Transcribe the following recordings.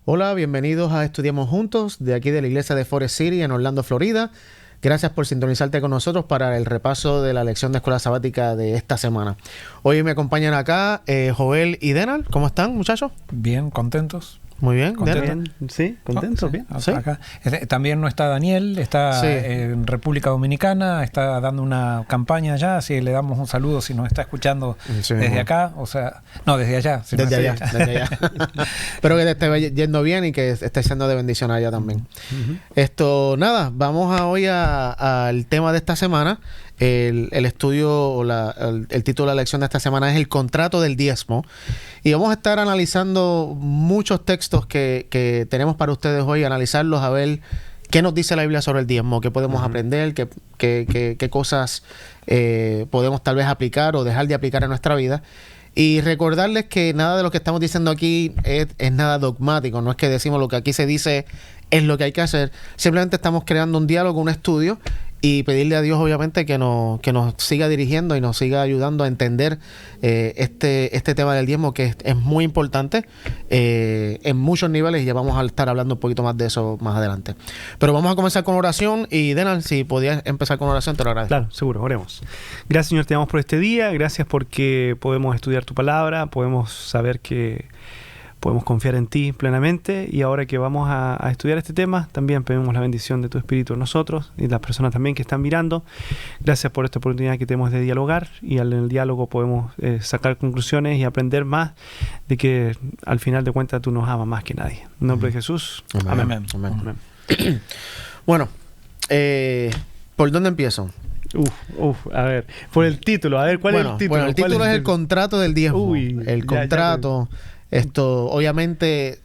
Hola, bienvenidos a Estudiamos Juntos, de aquí de la iglesia de Forest City en Orlando, Florida. Gracias por sintonizarte con nosotros para el repaso de la lección de escuela sabática de esta semana. Hoy me acompañan acá Joel y Denal. ¿Cómo están, muchachos? Bien, contentos. Muy bien, bien, sí, contento, bien. ¿Sí? Acá. También no está Daniel, está en República Dominicana, está dando una campaña allá, así que le damos un saludo si nos está escuchando desde acá, o sea, no, desde allá. Si desde allá. Espero que te esté yendo bien y que esté siendo de bendición allá también. Nada, vamos hoy al tema de esta semana. El estudio o el título de la lección de esta semana es el contrato del diezmo, y vamos a estar analizando muchos textos que tenemos para ustedes hoy, analizarlos, a ver qué nos dice la Biblia sobre el diezmo, qué podemos aprender, qué cosas podemos tal vez aplicar o dejar de aplicar en nuestra vida. Y recordarles que nada de lo que estamos diciendo aquí es nada dogmático. No es que decimos lo que aquí se dice es lo que hay que hacer. Simplemente estamos creando un diálogo, un estudio, y pedirle a Dios, obviamente, que nos siga dirigiendo y nos siga ayudando a entender este tema del diezmo, que es muy importante en muchos niveles, y ya vamos a estar hablando un poquito más de eso más adelante. Pero vamos a comenzar con oración, y Denal, si podías empezar con oración, te lo agradezco. Claro, seguro, oremos. Gracias, Señor, te damos por este día, gracias porque podemos estudiar tu palabra, podemos saber que podemos confiar en ti plenamente, y ahora que vamos a estudiar este tema, también pedimos la bendición de tu Espíritu en nosotros y las personas también que están mirando. Gracias por esta oportunidad que tenemos de dialogar, y en el diálogo podemos sacar conclusiones y aprender más de que al final de cuentas tú nos amas más que nadie. En nombre de Jesús. Amén. Bueno, ¿por dónde empiezo? A ver, por el título, a ver, ¿cuál es el título? Bueno, el título es el contrato del diezmo. El contrato. Obviamente,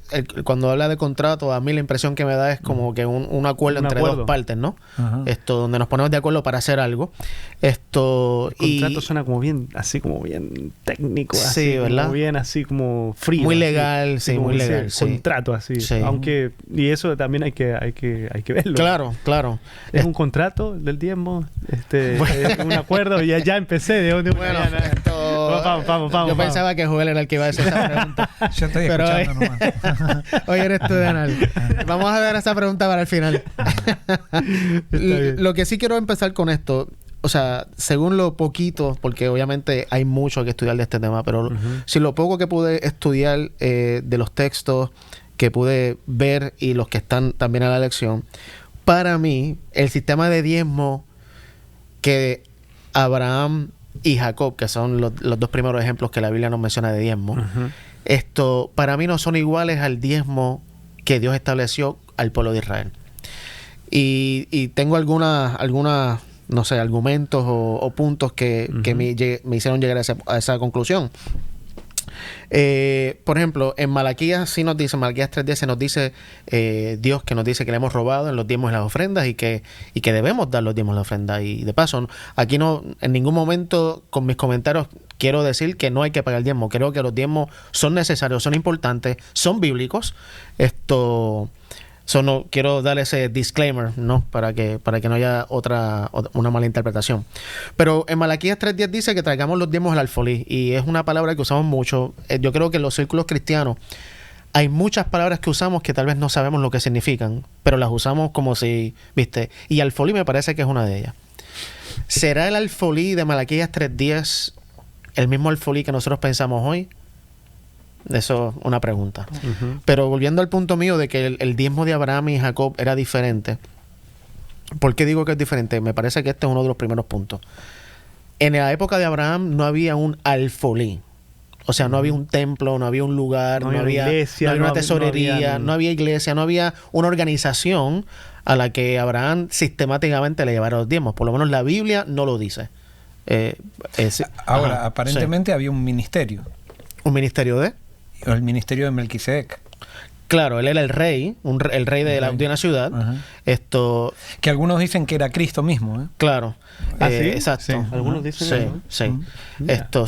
cuando habla de contrato, a mí la impresión que me da es como que un acuerdo entre dos partes, ¿no? Donde nos ponemos de acuerdo para hacer algo. El contrato suena como bien, así como bien técnico, así, ¿verdad? Como bien así como frío. Muy así, legal, sí, muy legal. Contrato así. Sí. Aunque, y eso también hay que verlo. Claro. ¿Es un contrato del diezmo? Es un acuerdo, y ya empecé. Vamos. Yo pensaba que Joel era el que iba a hacer esa pregunta. Yo estoy escuchando nomás. Hoy eres tú, Denal. Vamos a ver esa pregunta para el final. Lo que sí quiero empezar con esto, o sea, según lo poquito, porque obviamente hay mucho que estudiar de este tema, pero si lo poco que pude estudiar de los textos que pude ver y los que están también en la lección, para mí, el sistema de diezmo que Abraham y Jacob, que son los dos primeros ejemplos que la Biblia nos menciona de diezmo, para mí no son iguales al diezmo que Dios estableció al pueblo de Israel. Y tengo algunas no sé, argumentos o puntos que me hicieron llegar a esa conclusión. Por ejemplo, en Malaquías sí nos dice, Malaquías 3:10 se nos dice Dios, que nos dice que le hemos robado en los diezmos y las ofrendas, y que debemos dar los diezmos y las ofrendas. Y de paso, aquí no, en ningún momento con mis comentarios quiero decir que no hay que pagar el diezmo. Creo que los diezmos son necesarios, son importantes, son bíblicos. No quiero dar ese disclaimer, ¿no? Para que no haya una mala interpretación. Pero en Malaquías 3:10 dice que traigamos los diezmos al alfolí, y es una palabra que usamos mucho. Yo creo que en los círculos cristianos hay muchas palabras que usamos que tal vez no sabemos lo que significan, pero las usamos como si, ¿viste? Y alfolí me parece que es una de ellas. ¿Será el alfolí de Malaquías 3:10 el mismo alfolí que nosotros pensamos hoy? Eso es una pregunta. Pero volviendo al punto mío de que el diezmo de Abraham y Jacob era diferente. ¿Por qué digo que es diferente? Me parece que este es uno de los primeros puntos. En la época de Abraham no había un alfolí. O sea, no había un templo, no había un lugar, no había iglesia, no había una tesorería, no había iglesia, no había una organización a la que Abraham sistemáticamente le llevara los diezmos. Por lo menos la Biblia no lo dice. Ahora, aparentemente había un ministerio. ¿Un ministerio de? El ministerio de Melquisedec. Claro, él era el rey, el rey de una ciudad. Que algunos dicen que era Cristo mismo, ¿eh? Claro. ¿Sí? Exacto. Sí. Algunos dicen sí.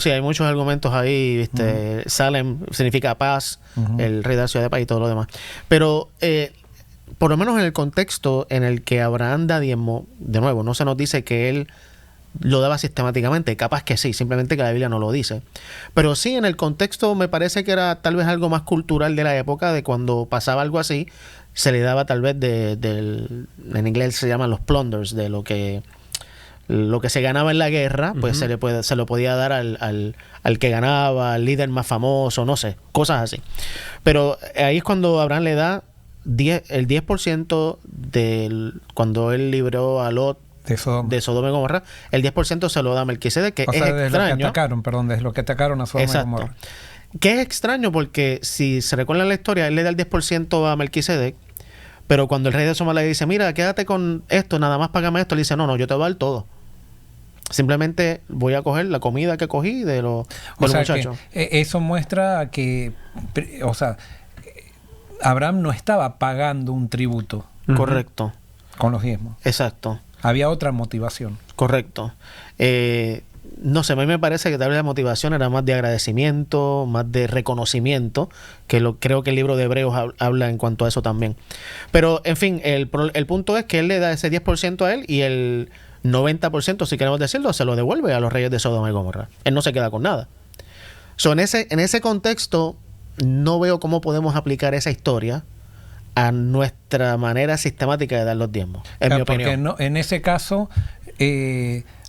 Sí, hay muchos argumentos ahí. ¿Viste? Salem significa paz, el rey de la ciudad de paz y todo lo demás. Pero por lo menos en el contexto en el que Abraham da diezmo, de nuevo, no se nos dice que él lo daba sistemáticamente. Capaz que sí, simplemente que la Biblia no lo dice. Pero sí, en el contexto me parece que era tal vez algo más cultural de la época, de cuando pasaba algo así, se le daba tal vez en inglés se llaman los plunders, de lo que se ganaba en la guerra, pues se lo podía dar al que ganaba, al líder más famoso, no sé, cosas así. Pero ahí es cuando Abraham le da el 10% cuando él libró a Lot de Sodoma y Gomorra, el 10% se lo da a Melquisedec, que es extraño. Desde lo que atacaron a Sodoma y Gomorra. Que es extraño porque si se recuerda la historia, él le da el 10% a Melquisedec, pero cuando el rey de Sodoma le dice, mira, quédate con esto, nada más págame esto, le dice, no, yo te voy a dar todo. Simplemente voy a coger la comida que cogí de los muchachos. Eso muestra que, o sea, Abraham no estaba pagando un tributo. Correcto. Con los diezmos. Exacto. Había otra motivación. Correcto. No sé, a mí me parece que tal vez la motivación era más de agradecimiento, más de reconocimiento, creo que el libro de Hebreos habla en cuanto a eso también. Pero, en fin, el punto es que él le da ese 10% a él y el 90%, si queremos decirlo, se lo devuelve a los reyes de Sodoma y Gomorra. Él no se queda con nada. En ese contexto, no veo cómo podemos aplicar esa historia a nuestra manera sistemática de dar los diezmos, en mi opinión. Porque en ese caso,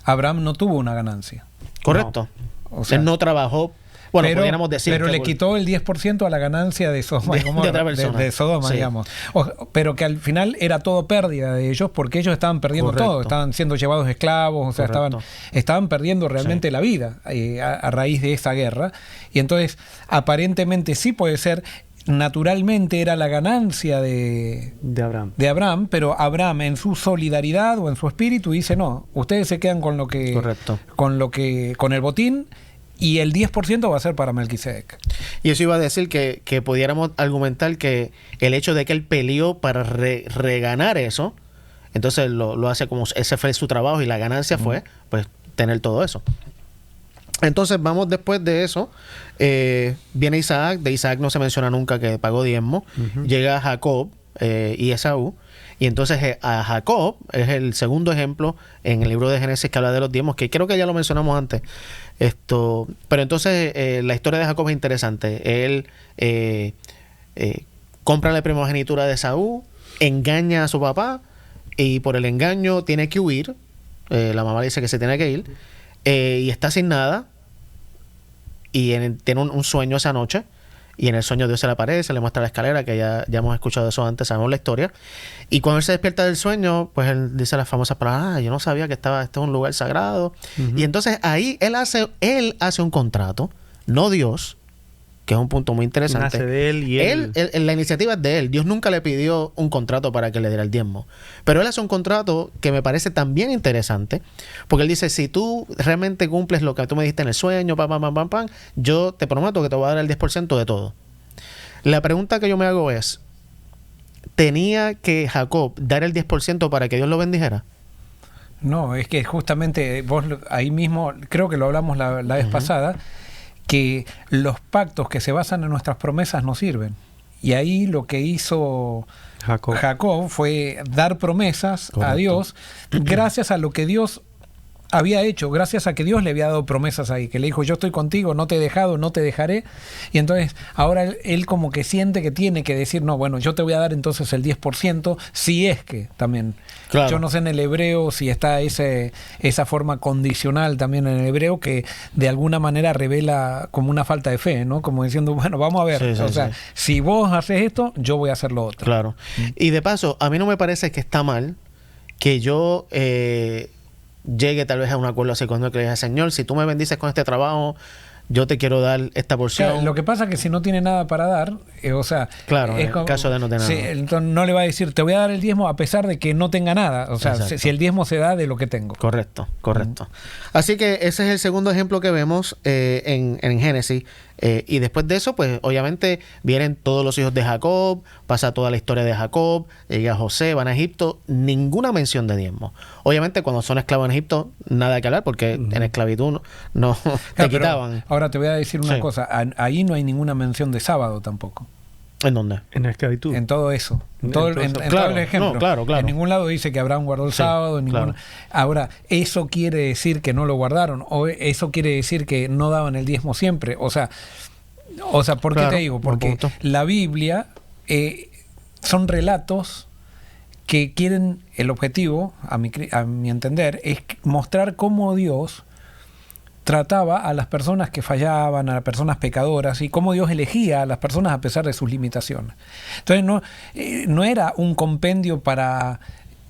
Abraham no tuvo una ganancia. Correcto. No. O sea, él no trabajó. Bueno, podríamos decir. Pero le quitó el 10% a la ganancia de Sodoma y Gomorra, de otra persona. De Sodoma, sí, digamos. Pero que al final era todo pérdida de ellos, porque ellos estaban perdiendo todo. Estaban siendo llevados esclavos, o sea, estaban perdiendo realmente la vida a raíz de esa guerra. Y entonces, aparentemente sí puede ser. Naturalmente era la ganancia de Abraham, pero Abraham en su solidaridad o en su espíritu dice, no, ustedes se quedan con con el botín, y el 10% va a ser para Melquisedec. Y eso iba a decir que pudiéramos argumentar que el hecho de que él peleó para reganar eso, entonces lo hace como ese fue su trabajo y la ganancia fue pues tener todo eso. Entonces vamos después de eso, viene Isaac, de Isaac no se menciona nunca que pagó diezmo, llega Jacob y Esaú, y entonces a Jacob es el segundo ejemplo en el libro de Génesis que habla de los diezmos, que creo que ya lo mencionamos antes. Pero entonces la historia de Jacob es interesante. Él compra la primogenitura de Esaú, engaña a su papá y por el engaño tiene que huir. La mamá le dice que se tiene que ir y está sin nada. Y tiene un sueño esa noche, y en el sueño Dios se le aparece, le muestra la escalera, que ya hemos escuchado eso antes, sabemos la historia. Y cuando él se despierta del sueño, pues él dice las famosas palabras, yo no sabía que este es un lugar sagrado. Y entonces ahí él hace un contrato, no Dios, que es un punto muy interesante. Nace de él y él. La iniciativa es de él. Dios nunca le pidió un contrato para que le diera el diezmo. Pero él hace un contrato que me parece también interesante, porque él dice, si tú realmente cumples lo que tú me dijiste en el sueño, yo te prometo que te voy a dar el 10% de todo. La pregunta que yo me hago es, ¿tenía que Jacob dar el 10% para que Dios lo bendijera? No, es que justamente vos ahí mismo, creo que lo hablamos la vez pasada, que los pactos que se basan en nuestras promesas no sirven. Y ahí lo que hizo Jacob fue dar promesas a Dios gracias a lo que Dios había hecho, gracias a que Dios le había dado promesas ahí, que le dijo, yo estoy contigo, no te he dejado, no te dejaré. Y entonces ahora él como que siente que tiene que decir, no, bueno, yo te voy a dar entonces el 10%, si es que también. Claro. Yo no sé en el hebreo si está esa forma condicional también en el hebreo que de alguna manera revela como una falta de fe, ¿no? Como diciendo, bueno, vamos a ver, si vos haces esto, yo voy a hacer lo otro. Claro. Y de paso, a mí no me parece que está mal que yo llegue tal vez a un acuerdo así con Dios, que le diga, Señor, si tú me bendices con este trabajo, yo te quiero dar esta porción. Claro, lo que pasa es que si no tiene nada para dar, claro, en el caso de no tener nada. Entonces no le va a decir, te voy a dar el diezmo a pesar de que no tenga nada. O sea, si el diezmo se da de lo que tengo. Correcto. Así que ese es el segundo ejemplo que vemos en Génesis. Y después de eso, pues obviamente vienen todos los hijos de Jacob, pasa toda la historia de Jacob, llega José, van a Egipto, ninguna mención de diezmo. Obviamente cuando son esclavos en Egipto, nada que hablar, porque en esclavitud no te quitaban. Ahora te voy a decir una cosa, ahí no hay ninguna mención de sábado tampoco. ¿En dónde? En la esclavitud. En todo eso. En En todo, todo eso. en Claro, todo el ejemplo. no, claro. En ningún lado dice que Abraham guardó el sábado. En claro. Ahora, ¿eso quiere decir que no lo guardaron? ¿O eso quiere decir que no daban el diezmo siempre? O sea, ¿por qué Claro, te digo? buen Porque punto. la Biblia son relatos que quieren, el objetivo, a mi entender, es mostrar cómo Dios trataba a las personas que fallaban, a las personas pecadoras, y cómo Dios elegía a las personas a pesar de sus limitaciones. Entonces no era un compendio para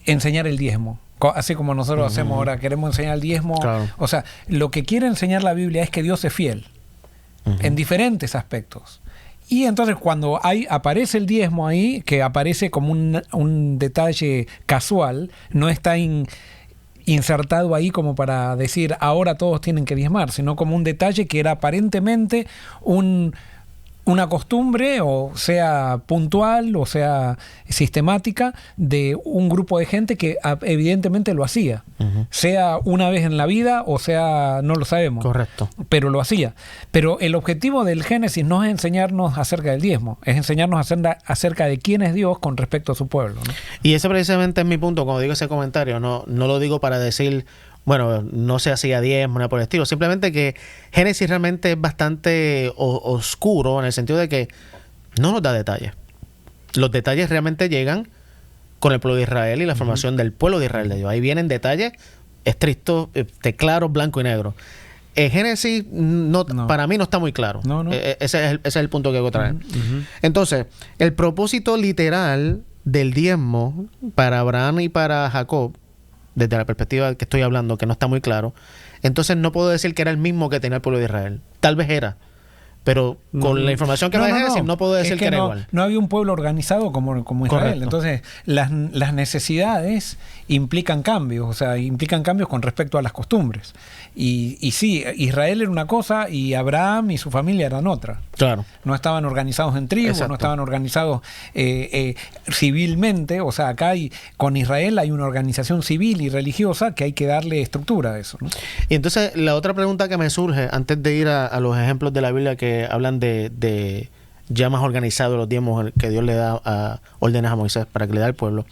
enseñar el diezmo, así como nosotros hacemos ahora, queremos enseñar el diezmo. Claro. O sea, lo que quiere enseñar la Biblia es que Dios es fiel en diferentes aspectos. Y entonces cuando aparece el diezmo ahí, que aparece como un detalle casual, no está insertado ahí como para decir ahora todos tienen que diezmar, sino como un detalle que era aparentemente una costumbre, o sea puntual, o sea sistemática, de un grupo de gente que evidentemente lo hacía, sea una vez en la vida o sea, no lo sabemos. Correcto. Pero lo hacía. Pero el objetivo del Génesis no es enseñarnos acerca del diezmo, es enseñarnos acerca de quién es Dios con respecto a su pueblo, ¿no? Y ese precisamente es mi punto, cuando digo ese comentario, no lo digo para decir, bueno, no se hacía diezmo, nada por el estilo, simplemente que Génesis realmente es bastante oscuro en el sentido de que no nos da detalles. Los detalles realmente llegan con el pueblo de Israel y la formación del pueblo de Israel de Dios. Ahí vienen detalles estrictos, claros, blanco y negro. Génesis no. Para mí no está muy claro. No. Ese es el punto que quiero traer. Entonces, el propósito literal del diezmo para Abraham y para Jacob, desde la perspectiva que estoy hablando, que no está muy claro, entonces no puedo decir que era el mismo que tenía el pueblo de Israel. Tal vez era, pero con la información que me dejes no puedo decir que era igual. No había un pueblo organizado como Israel. Correcto. Entonces, las necesidades implican cambios, o sea, implican cambios con respecto a las costumbres. Y sí, Israel era una cosa y Abraham y su familia eran otra. Claro. No estaban organizados en tribus, Exacto. no estaban organizados civilmente. O sea, acá con Israel hay una organización civil y religiosa que hay que darle estructura a eso, ¿no? Y entonces la otra pregunta que me surge antes de ir a los ejemplos de la Biblia que hablan de ya más organizados los diezmos que Dios le da a órdenes a Moisés para que le da al pueblo,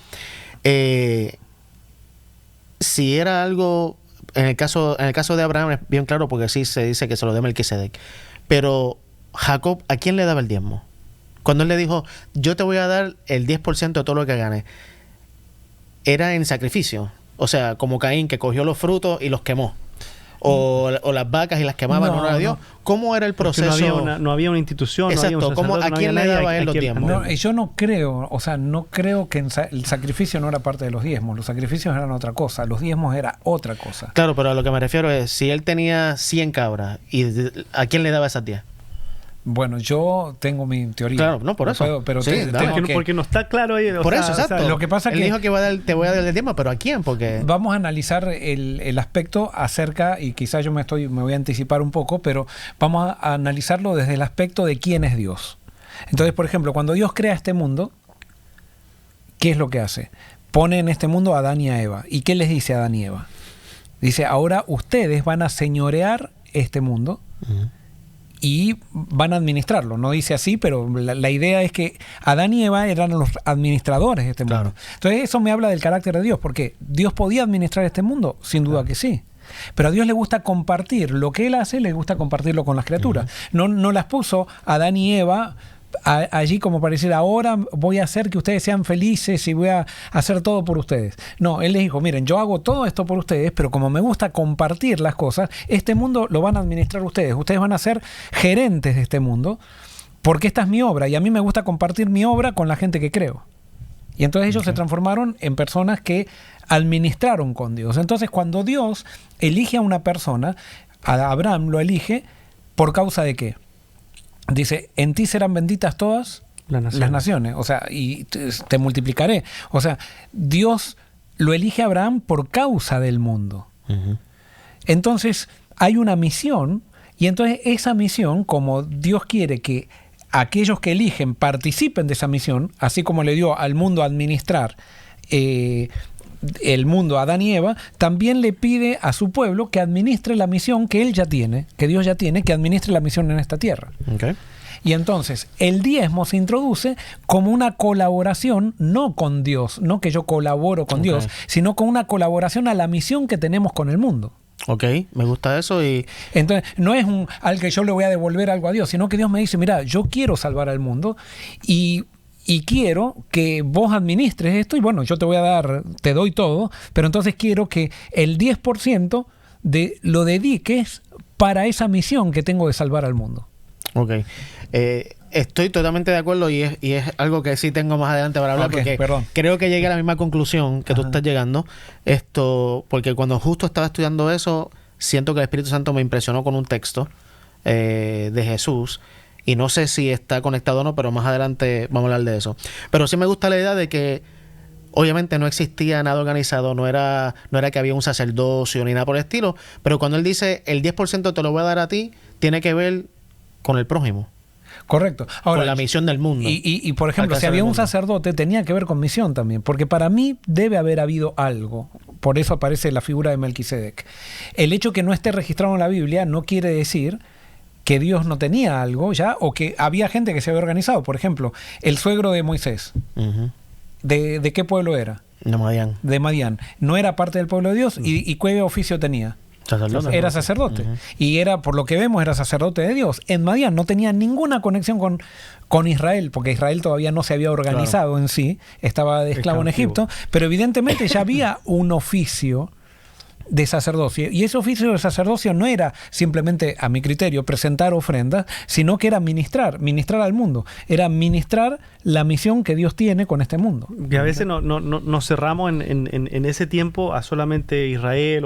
si era algo, en el caso de Abraham es bien claro porque sí se dice que se lo dé Melquisedec, pero Jacob, ¿a quién le daba el diezmo? Cuando él le dijo, yo te voy a dar el 10% de todo lo que ganes, ¿era en sacrificio? O sea, como Caín, que cogió los frutos y los quemó. O las vacas y las quemaban en honor a Dios. ¿Cómo era el proceso? No había una institución. Exacto. No había un ¿A quién le daba él los quién- diezmos? No, yo no creo que el sacrificio no era parte de los diezmos. Los sacrificios eran otra cosa. Los diezmos era otra cosa. Claro, pero a lo que me refiero es, si él tenía 100 cabras, ¿a quién le daba esas 10? Bueno, yo tengo mi teoría. Claro, no, por eso. Pero Sí, dale. Porque no está claro ahí. Por eso, exacto. lo que pasa él que dijo que te voy a dar el diezmo, pero ¿a quién? Porque vamos a analizar el aspecto acerca, y quizás yo me voy a anticipar un poco, pero vamos a analizarlo desde el aspecto de quién es Dios. Entonces, por ejemplo, cuando Dios crea este mundo, ¿qué es lo que hace? Pone en este mundo a Adán y a Eva. ¿Y qué les dice a Adán y Eva? Dice, ahora ustedes van a señorear este mundo y van a administrarlo. No dice así, pero la idea es que Adán y Eva eran los administradores de este mundo. Claro. Entonces eso me habla del carácter de Dios, porque ¿Dios podía administrar este mundo? Sin duda que sí. Pero a Dios le gusta compartir lo que Él hace, le gusta compartirlo con las criaturas. No las puso Adán y Eva allí como para decir, ahora voy a hacer que ustedes sean felices y voy a hacer todo por ustedes. No, Él les dijo, miren, yo hago todo esto por ustedes, pero como me gusta compartir las cosas, este mundo lo van a administrar ustedes. Ustedes van a ser gerentes de este mundo, porque esta es mi obra y a mí me gusta compartir mi obra con la gente que creo. Y entonces ellos se transformaron en personas que administraron con Dios. Entonces cuando Dios elige a una persona, a Abraham lo elige, ¿por causa de qué? Dice, en ti serán benditas todas las naciones, o sea, y te multiplicaré. O sea, Dios lo elige a Abraham por causa del mundo. Entonces, hay una misión, y entonces esa misión, como Dios quiere que aquellos que eligen participen de esa misión, así como le dio al mundo a administrar el mundo a Adán y Eva, también le pide a su pueblo que administre la misión que él ya tiene, que Dios ya tiene, que administre la misión en esta tierra. Okay. Y entonces el diezmo se introduce como una colaboración, no con Dios, no que yo colaboro con Dios, sino con una colaboración a la misión que tenemos con el mundo. Ok, me gusta eso. Y entonces no es al que yo le voy a devolver algo a Dios, sino que Dios me dice, mira, yo quiero salvar al mundo y quiero que vos administres esto y bueno, yo te doy todo, pero entonces quiero que el 10% lo dediques para esa misión que tengo de salvar al mundo. Ok. Estoy totalmente de acuerdo y es algo que sí tengo más adelante para hablar, porque creo que llegué a la misma conclusión que tú estás llegando. Porque cuando justo estaba estudiando eso, siento que el Espíritu Santo me impresionó con un texto de Jesús, y no sé si está conectado o no, pero más adelante vamos a hablar de eso. Pero sí me gusta la idea de que obviamente no existía nada organizado, no era que había un sacerdocio ni nada por el estilo, pero cuando él dice el 10% te lo voy a dar a ti, tiene que ver con el prójimo. Correcto. Ahora, con la misión del mundo. Y por ejemplo, si había un sacerdote, tenía que ver con misión también, porque para mí debe haber habido algo. Por eso aparece la figura de Melquisedec. El hecho que no esté registrado en la Biblia no quiere decir que Dios no tenía algo ya, o que había gente que se había organizado. Por ejemplo, el suegro de Moisés. ¿De qué pueblo era? De Madián. De Madián. No era parte del pueblo de Dios. ¿Y qué oficio tenía? Sacerdote. Era sacerdote. Y era, por lo que vemos, era sacerdote de Dios. En Madián no tenía ninguna conexión con Israel, porque Israel todavía no se había organizado en sí, estaba de esclavo en Egipto, pero evidentemente ya había un oficio de sacerdocio. Y ese oficio de sacerdocio no era simplemente, a mi criterio, presentar ofrendas, sino que era ministrar al mundo. Era ministrar la misión que Dios tiene con este mundo. Y a veces nos cerramos en ese tiempo a solamente Israel,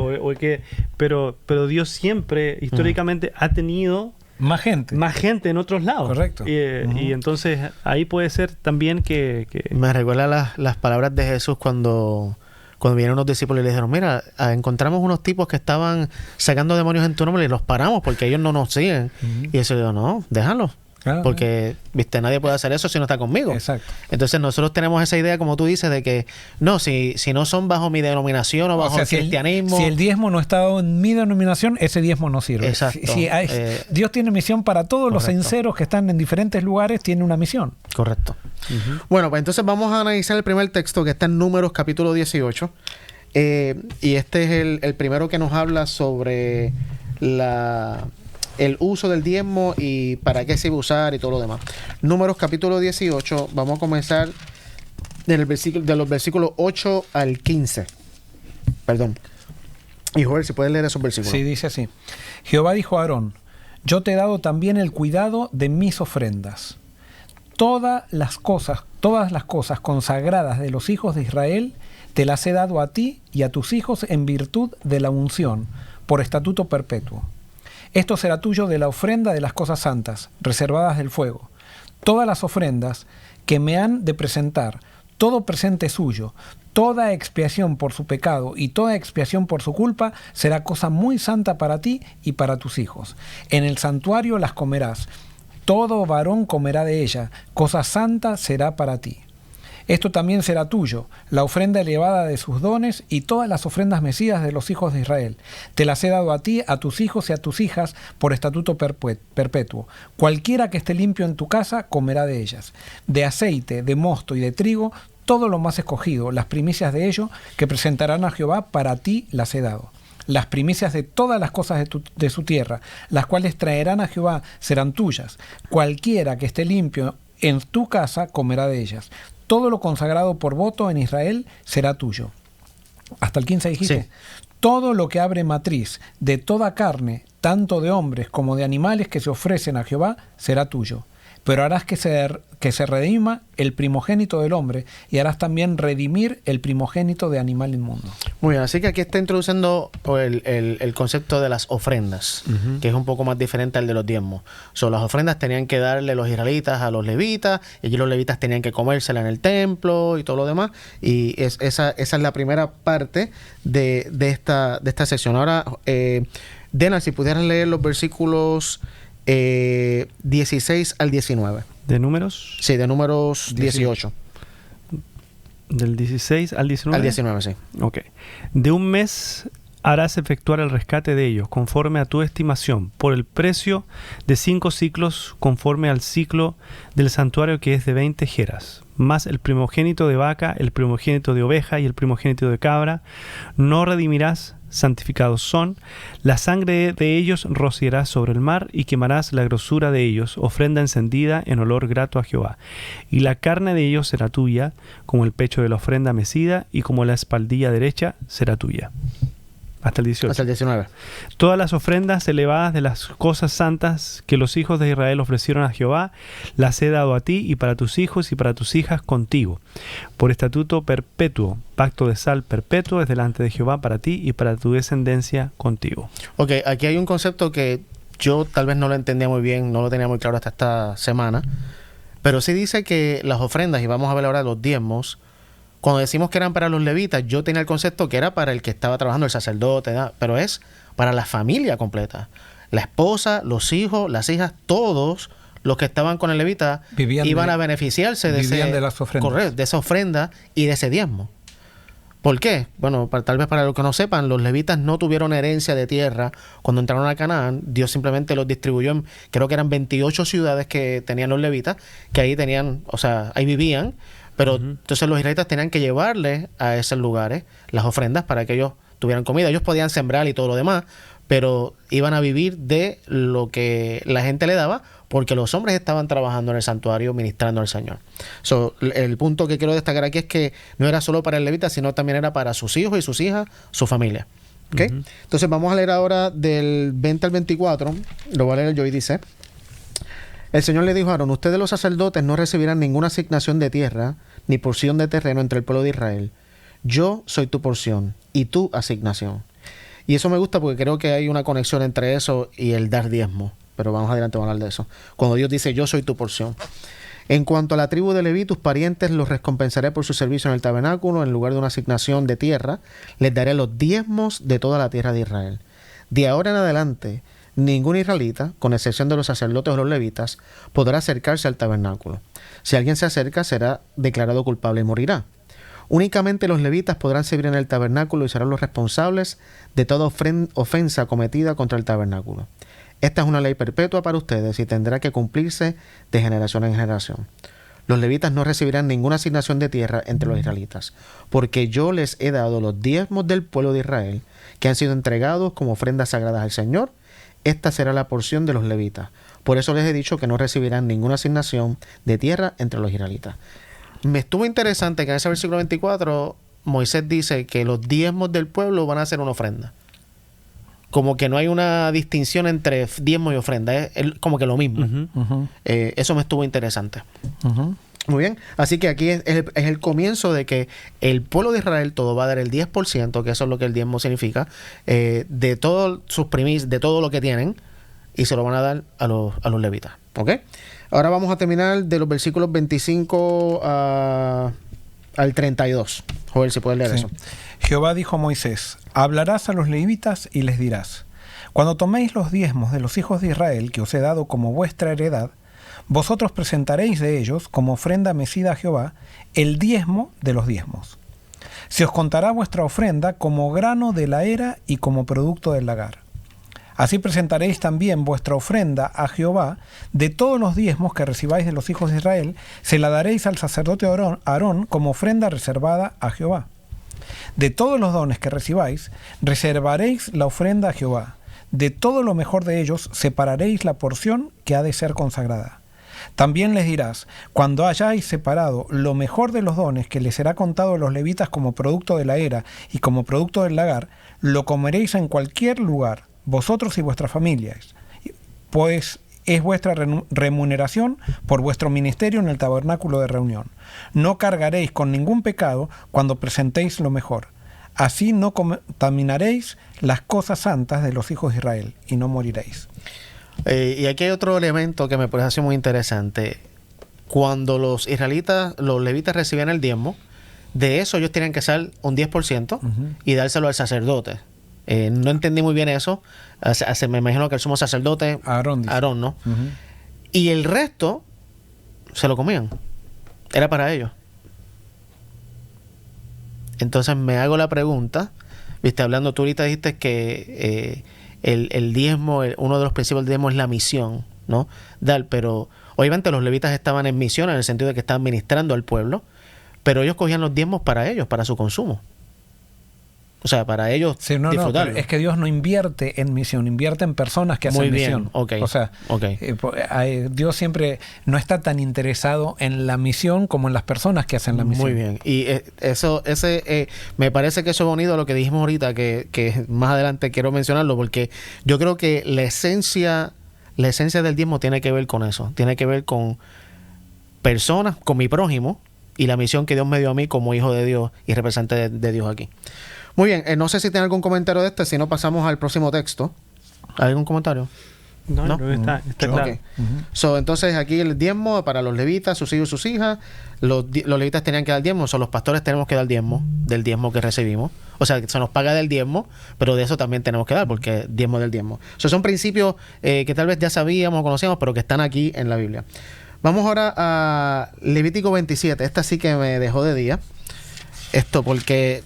pero Dios siempre, históricamente, ha tenido más gente en otros lados. Correcto. Y entonces ahí puede ser también que... Me recuerda las palabras de Jesús cuando vinieron unos discípulos y le dijeron, mira, encontramos unos tipos que estaban sacando demonios en tu nombre y los paramos porque ellos no nos siguen. Y eso digo, no, déjalos. Porque, viste, nadie puede hacer eso si no está conmigo. Exacto. Entonces nosotros tenemos esa idea, como tú dices, de que no, si no son bajo mi denominación o bajo el cristianismo. Si el diezmo no está en mi denominación, ese diezmo no sirve. Exacto. Dios tiene misión para todos. Correcto. Los sinceros que están en diferentes lugares tienen una misión. Correcto. Bueno, pues entonces vamos a analizar el primer texto que está en Números capítulo 18. Y este es el primero que nos habla sobre el uso del diezmo y para qué se iba a usar y todo lo demás. Números capítulo 18, vamos a comenzar de los versículos 8 al 15. Perdón. Y Joel, si puedes leer esos versículos. Sí, dice así. Jehová dijo a Aarón, yo te he dado también el cuidado de mis ofrendas. Todas las cosas consagradas de los hijos de Israel te las he dado a ti y a tus hijos en virtud de la unción, por estatuto perpetuo. Esto será tuyo de la ofrenda de las cosas santas, reservadas del fuego. Todas las ofrendas que me han de presentar, todo presente suyo, toda expiación por su pecado y toda expiación por su culpa, será cosa muy santa para ti y para tus hijos. En el santuario las comerás. Todo varón comerá de ella, cosa santa será para ti. Esto también será tuyo, la ofrenda elevada de sus dones y todas las ofrendas mecidas de los hijos de Israel. Te las he dado a ti, a tus hijos y a tus hijas por estatuto perpetuo. Cualquiera que esté limpio en tu casa comerá de ellas. De aceite, de mosto y de trigo, todo lo más escogido, las primicias de ello que presentarán a Jehová, para ti las he dado. Las primicias de todas las cosas de su tierra, las cuales traerán a Jehová, serán tuyas. Cualquiera que esté limpio en tu casa comerá de ellas. Todo lo consagrado por voto en Israel será tuyo. Hasta el 15 dijiste. Sí. Todo lo que abre matriz de toda carne, tanto de hombres como de animales que se ofrecen a Jehová, será tuyo. Pero harás que se redima el primogénito del hombre y harás también redimir el primogénito de animal inmundo. Muy bien, así que aquí está introduciendo el concepto de las ofrendas, que es un poco más diferente al de los diezmos. Las ofrendas tenían que darle los israelitas a los levitas, y allí los levitas tenían que comérsela en el templo y todo lo demás. Y esa es la primera parte de esta sección. Ahora, Dena, si pudieras leer los versículos 16 al 19. ¿De números? Sí, de Números 18. ¿Del 16 al 19? Al 19, sí. Ok. De un mes harás efectuar el rescate de ellos, conforme a tu estimación, por el precio de 5 siclos, conforme al ciclo del santuario, que es de 20 jeras, más el primogénito de vaca, el primogénito de oveja y el primogénito de cabra. No redimirás, santificados son. La sangre de ellos rociarás sobre el mar, y quemarás la grosura de ellos, ofrenda encendida en olor grato a Jehová. Y la carne de ellos será tuya, como el pecho de la ofrenda mecida, y como la espaldilla derecha será tuya. Hasta el 18. Hasta el 19. Todas las ofrendas elevadas de las cosas santas que los hijos de Israel ofrecieron a Jehová, las he dado a ti y para tus hijos y para tus hijas contigo, por estatuto perpetuo. Pacto de sal perpetuo es delante de Jehová para ti y para tu descendencia contigo. Ok, aquí hay un concepto que yo tal vez no lo entendía muy bien, no lo tenía muy claro hasta esta semana, pero sí dice que las ofrendas, y vamos a ver ahora los diezmos, cuando decimos que eran para los levitas, yo tenía el concepto que era para el que estaba trabajando, el sacerdote, ¿verdad? Pero es para la familia completa. La esposa, los hijos, las hijas, todos los que estaban con el levita iban a beneficiarse de las ofrendas. Correcto, de esa ofrenda y de ese diezmo. ¿Por qué? Bueno, tal vez para los que no sepan, los levitas no tuvieron herencia de tierra cuando entraron a Canaán. Dios simplemente los distribuyó en, creo que eran 28 ciudades que tenían los levitas, que ahí tenían, o sea, ahí vivían. Pero entonces los israelitas tenían que llevarle a esos lugares las ofrendas para que ellos tuvieran comida. Ellos podían sembrar y todo lo demás, pero iban a vivir de lo que la gente le daba, porque los hombres estaban trabajando en el santuario ministrando al Señor. El punto que quiero destacar aquí es que no era solo para el levita, sino también era para sus hijos y sus hijas, su familia. ¿Okay? Entonces vamos a leer ahora del 20 al 24. Lo voy a leer yo y dice: el Señor le dijo a Aarón: ustedes los sacerdotes no recibirán ninguna asignación de tierra ni porción de terreno entre el pueblo de Israel. Yo soy tu porción y tu asignación. Y eso me gusta porque creo que hay una conexión entre eso y el dar diezmo. Pero vamos adelante a hablar de eso. Cuando Dios dice: yo soy tu porción. En cuanto a la tribu de Leví, tus parientes los recompensaré por su servicio en el tabernáculo. En lugar de una asignación de tierra, les daré los diezmos de toda la tierra de Israel. De ahora en adelante, ningún israelita, con excepción de los sacerdotes o los levitas, podrá acercarse al tabernáculo. Si alguien se acerca, será declarado culpable y morirá. Únicamente los levitas podrán servir en el tabernáculo y serán los responsables de toda ofensa cometida contra el tabernáculo. Esta es una ley perpetua para ustedes y tendrá que cumplirse de generación en generación. Los levitas no recibirán ninguna asignación de tierra entre los israelitas, porque yo les he dado los diezmos del pueblo de Israel, que han sido entregados como ofrendas sagradas al Señor. Esta será la porción de los levitas. Por eso les he dicho que no recibirán ninguna asignación de tierra entre los israelitas. Me estuvo interesante que en ese versículo 24 Moisés dice que los diezmos del pueblo van a ser una ofrenda. Como que no hay una distinción entre diezmo y ofrenda. Es como que lo mismo. Eso me estuvo interesante. Muy bien. Así que aquí es el comienzo de que el pueblo de Israel todo va a dar el 10%, que eso es lo que el diezmo significa, de todos sus primicias, de todo lo que tienen, y se lo van a dar a los levitas. ¿Ok? Ahora vamos a terminar de los versículos 25 al 32. Joel, si puedes leer eso. Jehová dijo a Moisés: hablarás a los levitas y les dirás: cuando toméis los diezmos de los hijos de Israel que os he dado como vuestra heredad, vosotros presentaréis de ellos como ofrenda mecida a Jehová el diezmo de los diezmos. Se os contará vuestra ofrenda como grano de la era y como producto del lagar. Así presentaréis también vuestra ofrenda a Jehová. De todos los diezmos que recibáis de los hijos de Israel, se la daréis al sacerdote Aarón como ofrenda reservada a Jehová. De todos los dones que recibáis, reservaréis la ofrenda a Jehová. De todo lo mejor de ellos, separaréis la porción que ha de ser consagrada. También les dirás: cuando hayáis separado lo mejor de los dones que les será contado a los levitas como producto de la era y como producto del lagar, lo comeréis en cualquier lugar, vosotros y vuestras familias, pues es vuestra remuneración por vuestro ministerio en el tabernáculo de reunión. No cargaréis con ningún pecado cuando presentéis lo mejor. Así no contaminaréis las cosas santas de los hijos de Israel y no moriréis. Y aquí hay otro elemento que me parece muy interesante. Cuando los levitas recibían el diezmo, de eso ellos tenían que hacer un 10% y dárselo al sacerdote. No entendí muy bien eso. Me imagino que el sumo sacerdote Aarón, ¿no? Y el resto se lo comían. Era para ellos. Entonces me hago la pregunta, Viste, hablando, tú ahorita dijiste que el diezmo, uno de los principios del diezmo es la misión, ¿no? Dar, pero obviamente los levitas estaban en misión en el sentido de que estaban ministrando al pueblo, pero ellos cogían los diezmos para ellos, para su consumo. O sea, para ellos disfrutarlo. No, es que Dios no invierte en misión, invierte en personas que hacen misión. Okay. O sea, Dios siempre no está tan interesado en la misión como en las personas que hacen la misión. Muy bien. Y me parece que eso es unido a lo que dijimos ahorita, que más adelante quiero mencionarlo, porque yo creo que la esencia del diezmo tiene que ver con eso. Tiene que ver con personas, con mi prójimo, y la misión que Dios me dio a mí como hijo de Dios y representante de Dios aquí. Muy bien, no sé si tiene algún comentario de este, si no pasamos al próximo texto. ¿Algún comentario? No, está claro. Okay. Entonces aquí el diezmo para los levitas, sus hijos y sus hijas. Los levitas tenían que dar diezmo, los pastores tenemos que dar diezmo del diezmo que recibimos. O sea, se nos paga del diezmo, pero de eso también tenemos que dar, porque diezmo del diezmo. Son principios que tal vez ya sabíamos o conocíamos, pero que están aquí en la Biblia. Vamos ahora a Levítico 27. Esta sí que me dejó de día. Porque,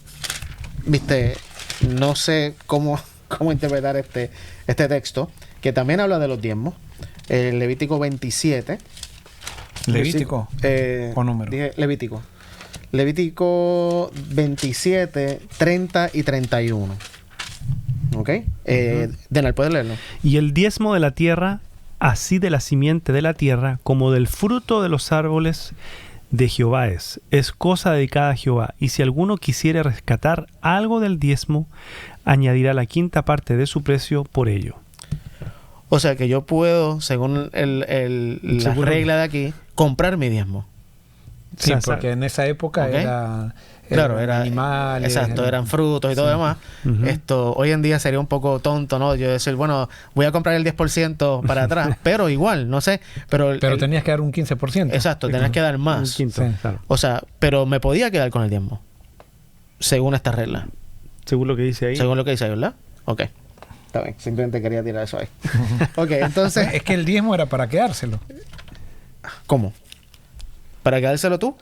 viste, no sé cómo interpretar este texto, que también habla de los diezmos. Levítico 27. ¿Levítico? ¿O número? Dije Levítico. Levítico 27, 30 y 31. ¿Ok? Denal, ¿puedes leerlo? Y el diezmo de la tierra, así de la simiente de la tierra, como del fruto de los árboles de Jehová es cosa dedicada a Jehová. Y si alguno quisiere rescatar algo del diezmo, añadirá la quinta parte de su precio por ello. O sea que yo puedo, según la regla de aquí, comprar mi diezmo. Sí, porque en esa época era animales. Exacto, eran frutos y todo demás. Hoy en día sería un poco tonto, ¿no? Yo decir, bueno, voy a comprar el 10% para atrás, pero igual, no sé. Pero tenías que dar un 15%. Exacto, tenías que dar más. Quinto, claro. O sea, pero me podía quedar con el diezmo, según esta regla. Según lo que dice ahí. Según lo que dice ahí, ¿verdad? Ok. Está bien, simplemente quería tirar eso ahí. Ok, entonces... Es que el diezmo era para quedárselo. ¿Cómo? ¿Para quedárselo tú?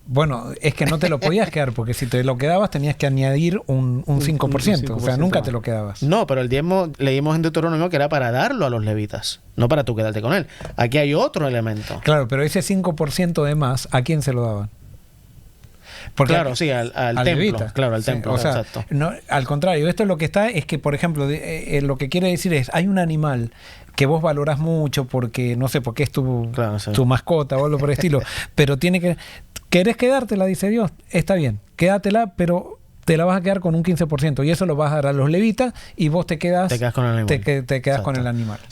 Bueno, es que no te lo podías quedar, porque si te lo quedabas tenías que añadir un 5%. O sea, nunca te lo quedabas. No, pero el diezmo leímos en Deuteronomio que era para darlo a los levitas, no para tú quedarte con él. Aquí hay otro elemento. Claro, pero ese 5% de más, ¿a quién se lo daban? Porque claro, sí, al templo. Levita. Claro, al templo, o sea, exacto. No, al contrario, esto es lo que está, es que, por ejemplo, lo que quiere decir es, hay un animal que vos valorás mucho porque, no sé, porque es tu mascota o algo por el estilo, pero ¿querés quedártela? Dice Dios, está bien, quédatela, pero te la vas a quedar con un 15% y eso lo vas a dar a los levitas y vos te quedas con el animal. Te quedas con el animal. O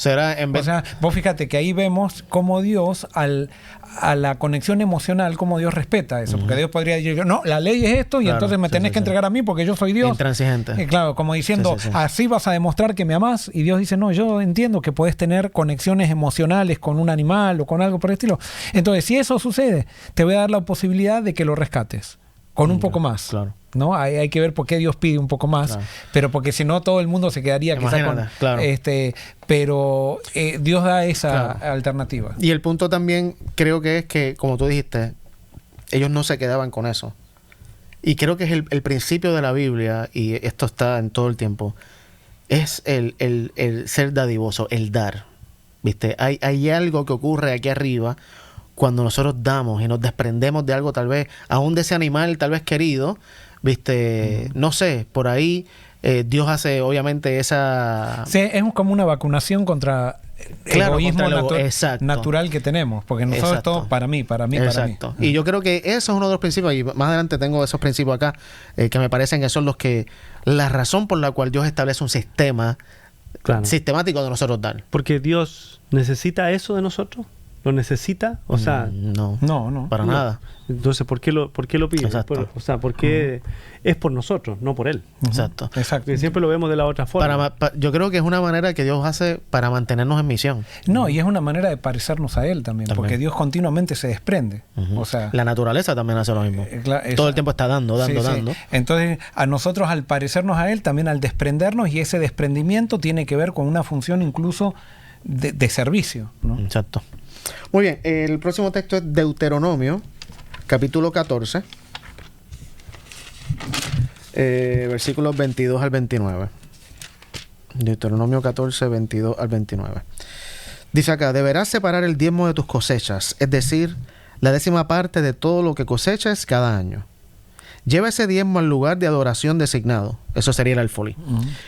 sea, vos fíjate que ahí vemos cómo Dios, a la conexión emocional, cómo Dios respeta eso. Porque Dios podría decir, no, la ley es esto y entonces me tenés que entregar a mí porque yo soy Dios. Intransigente. Claro, como diciendo, así vas a demostrar que me amás. Y Dios dice, no, yo entiendo que podés tener conexiones emocionales con un animal o con algo por el estilo. Entonces, si eso sucede, te voy a dar la posibilidad de que lo rescates con un poco más. Claro. ¿No? Hay que ver por qué Dios pide un poco más, pero porque si no todo el mundo se quedaría quizás con pero Dios da esa alternativa. Y el punto también creo que es que, como tú dijiste, ellos no se quedaban con eso. Y creo que es el principio de la Biblia, y esto está en todo el tiempo, es el ser dadivoso, el dar. ¿Viste? Hay algo que ocurre aquí arriba cuando nosotros damos y nos desprendemos de algo, tal vez, aún de ese animal tal vez querido, ¿viste? No sé, por ahí Dios hace obviamente esa... Sí, es como una vacunación contra el egoísmo natural que tenemos, porque nosotros todos para mí. Exacto. Y yo creo que eso es uno de los principios, y más adelante tengo esos principios acá, que me parecen que son la razón por la cual Dios establece un sistema sistemático de nosotros dar. Porque Dios necesita eso de nosotros. ¿Lo necesita? O sea, no, para nada. Entonces, ¿por qué lo pide? Exacto. O sea, porque es por nosotros, no por él. Exacto. Porque siempre lo vemos de la otra forma. Yo creo que es una manera que Dios hace para mantenernos en misión. No, y es una manera de parecernos a él también. Porque Dios continuamente se desprende. O sea, la naturaleza también hace lo mismo. Todo el tiempo está dando. Entonces, a nosotros al parecernos a él, también al desprendernos, y ese desprendimiento tiene que ver con una función incluso de servicio, ¿no? Exacto. Muy bien, el próximo texto es Deuteronomio, capítulo 14. Versículos 22 al 29. Deuteronomio 14, 22 al 29. Dice acá: deberás separar el diezmo de tus cosechas, es decir, la 10ª parte de todo lo que coseches cada año. Lleva ese diezmo al lugar de adoración designado. Eso sería el alfolí.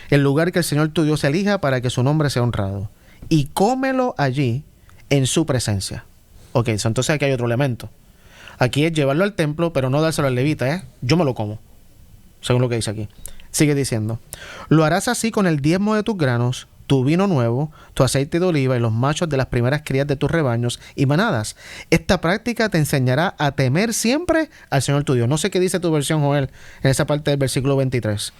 El lugar que el Señor tu Dios elija para que su nombre sea honrado. Y cómelo allí en su presencia. Ok, entonces aquí hay otro elemento. Aquí es llevarlo al templo, pero no dárselo al levita, Yo me lo como. Según lo que dice aquí. Sigue diciendo: lo harás así con el diezmo de tus granos, tu vino nuevo, tu aceite de oliva y los machos de las primeras crías de tus rebaños y manadas. Esta práctica te enseñará a temer siempre al Señor tu Dios. No sé qué dice tu versión, Joel, en esa parte del versículo 23.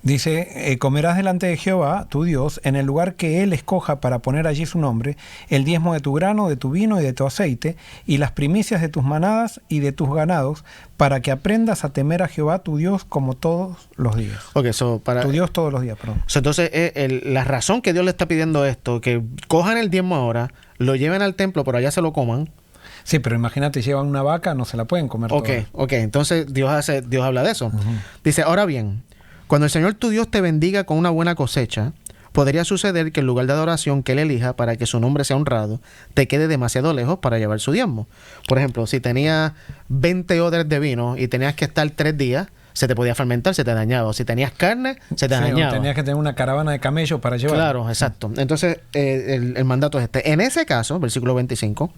Dice, comerás delante de Jehová, tu Dios, en el lugar que Él escoja para poner allí su nombre, el diezmo de tu grano, de tu vino y de tu aceite, y las primicias de tus manadas y de tus ganados, para que aprendas a temer a Jehová, tu Dios, como todos los días. Okay, para tu Dios todos los días, perdón. Entonces, la razón que Dios le está pidiendo esto, que cojan el diezmo ahora, lo lleven al templo, pero allá se lo coman. Sí, pero imagínate, llevan una vaca, no se la pueden comer toda. Ok, entonces Dios habla de eso. Dice, ahora bien, cuando el Señor tu Dios te bendiga con una buena cosecha, podría suceder que el lugar de adoración que Él elija para que su nombre sea honrado te quede demasiado lejos para llevar su diezmo. Por ejemplo, si tenías 20 odres de vino y tenías que estar 3 días, se te podía fermentar, se te dañaba. O si tenías carne, se te dañaba. Tenías que tener una caravana de camellos para llevar. Claro, exacto. Entonces, el mandato es este. En ese caso, versículo 25,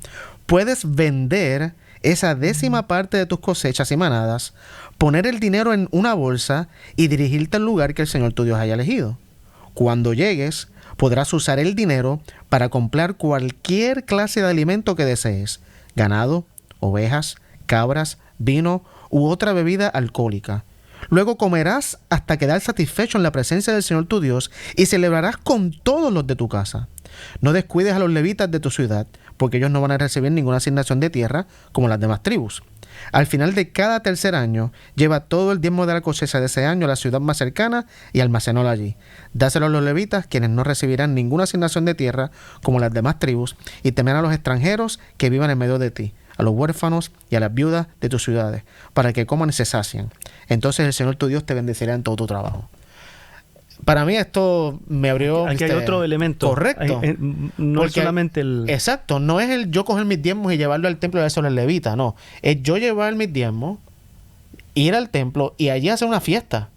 puedes vender esa 10ª parte de tus cosechas y manadas, poner el dinero en una bolsa y dirigirte al lugar que el Señor tu Dios haya elegido. Cuando llegues, podrás usar el dinero para comprar cualquier clase de alimento que desees: ganado, ovejas, cabras, vino u otra bebida alcohólica. Luego comerás hasta quedar satisfecho en la presencia del Señor tu Dios y celebrarás con todos los de tu casa. No descuides a los levitas de tu ciudad, porque ellos no van a recibir ninguna asignación de tierra como las demás tribus. Al final de cada tercer año, lleva todo el diezmo de la cosecha de ese año a la ciudad más cercana y almacénalo allí. Dáselo a los levitas, quienes no recibirán ninguna asignación de tierra como las demás tribus, y temerán a los extranjeros que vivan en medio de ti, a los huérfanos y a las viudas de tus ciudades, para que coman y se sacien. Entonces el Señor tu Dios te bendecirá en todo tu trabajo. Para mí esto me abrió... Aquí hay otro elemento. Correcto. No es solamente el... Exacto. No es el yo coger mis diezmos y llevarlo al templo y darse al levita. No. Es yo llevar mis diezmos, ir al templo y allí hacer una fiesta.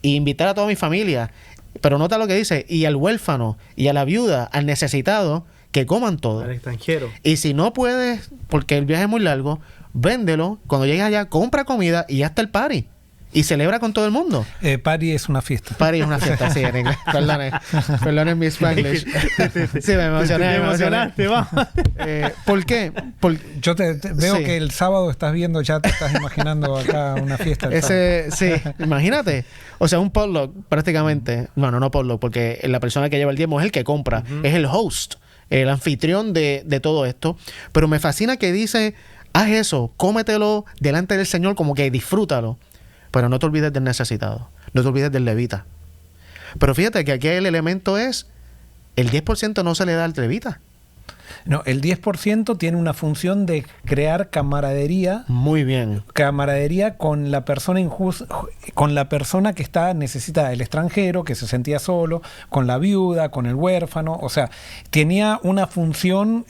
Y invitar a toda mi familia. Pero nota lo que dice. Y al huérfano, y a la viuda, al necesitado, que coman todo. Al extranjero. Y si no puedes, porque el viaje es muy largo, véndelo. Cuando llegues allá, compra comida y ya está el party. Y celebra con todo el mundo. Party es una fiesta. Party es una fiesta, sí, en inglés. Perdone mi Spanglish. Sí, me emocioné. ¿Por qué? Yo veo que el sábado estás viendo, ya te estás imaginando acá una fiesta. Sí, imagínate. O sea, un potluck prácticamente. Bueno, no potluck, porque la persona que lleva el diezmo es el que compra. Es el host, el anfitrión de todo esto. Pero me fascina que dice, haz eso, cómetelo delante del Señor, como que disfrútalo. Pero no te olvides del necesitado. No te olvides del levita. Pero fíjate que aquí el elemento es, el 10% no se le da al levita. No, el 10% tiene una función de crear camaradería. Muy bien. Camaradería con la persona con la persona que está necesitada, el extranjero que se sentía solo, con la viuda, con el huérfano. O sea, tenía una función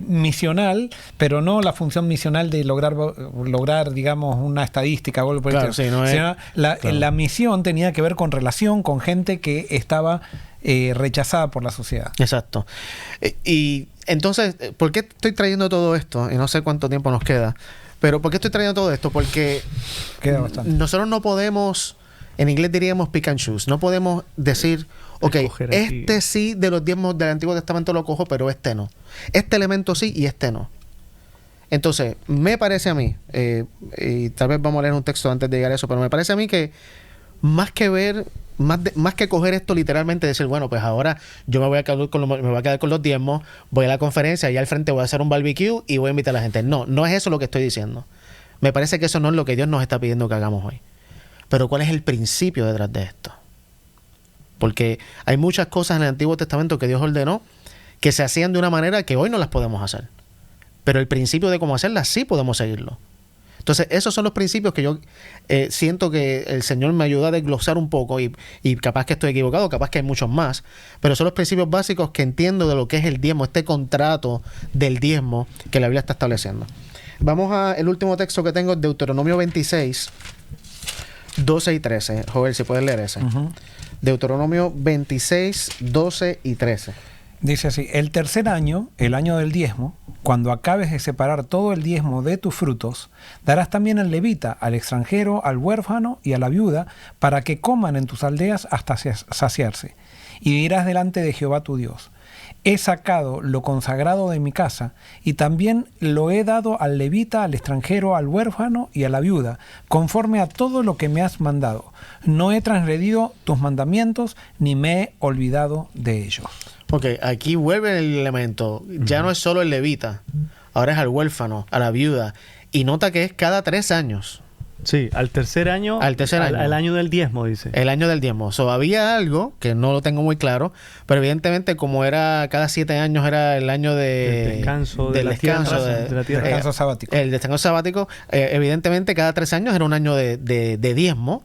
misional, pero no la función misional de lograr, digamos, una estadística. Claro, sí, no es, la misión tenía que ver con relación con gente que estaba rechazada por la sociedad. Exacto. Y entonces, ¿por qué estoy trayendo todo esto? Y no sé cuánto tiempo nos queda. Pero ¿por qué estoy trayendo todo esto? Porque queda bastante. Nosotros no podemos, en inglés diríamos pick and choose. No podemos decir, ok, este sí de los diezmos del Antiguo Testamento lo cojo, pero este no. Este elemento sí y este no. Entonces, me parece a mí, y tal vez vamos a leer un texto antes de llegar a eso, pero me parece a mí que más que coger esto literalmente, decir, bueno, pues ahora yo me voy a quedar con los diezmos, voy a la conferencia y al frente voy a hacer un barbecue y voy a invitar a la gente. No es eso lo que estoy diciendo. Me parece que eso no es lo que Dios nos está pidiendo que hagamos hoy. Pero ¿cuál es el principio detrás de esto? Porque hay muchas cosas en el Antiguo Testamento que Dios ordenó que se hacían de una manera que hoy no las podemos hacer. Pero el principio de cómo hacerlas sí podemos seguirlo. Entonces, esos son los principios que yo siento que el Señor me ayuda a desglosar un poco y capaz que estoy equivocado, capaz que hay muchos más, pero son los principios básicos que entiendo de lo que es el diezmo, este contrato del diezmo que la Biblia está estableciendo. Vamos al último texto que tengo, Deuteronomio 26, 12 y 13. Joel, si puedes leer ese. Deuteronomio 26, 12 y 13. Dice así: el tercer año, el año del diezmo, cuando acabes de separar todo el diezmo de tus frutos, darás también al levita, al extranjero, al huérfano y a la viuda, para que coman en tus aldeas hasta saciarse. Y dirás delante de Jehová tu Dios: he sacado lo consagrado de mi casa, y también lo he dado al levita, al extranjero, al huérfano y a la viuda, conforme a todo lo que me has mandado. No he transgredido tus mandamientos, ni me he olvidado de ellos. Ok, aquí vuelve el elemento. Ya no es solo el levita, ahora es al huérfano, a la viuda. Y nota que es cada 3 años. Sí, al tercer año. Al año del diezmo, dice. El año del diezmo. So, había algo que no lo tengo muy claro, pero evidentemente como era cada 7 años era el año del descanso de la tierra. Descanso sabático. El descanso sabático, evidentemente cada 3 años era un año de diezmo.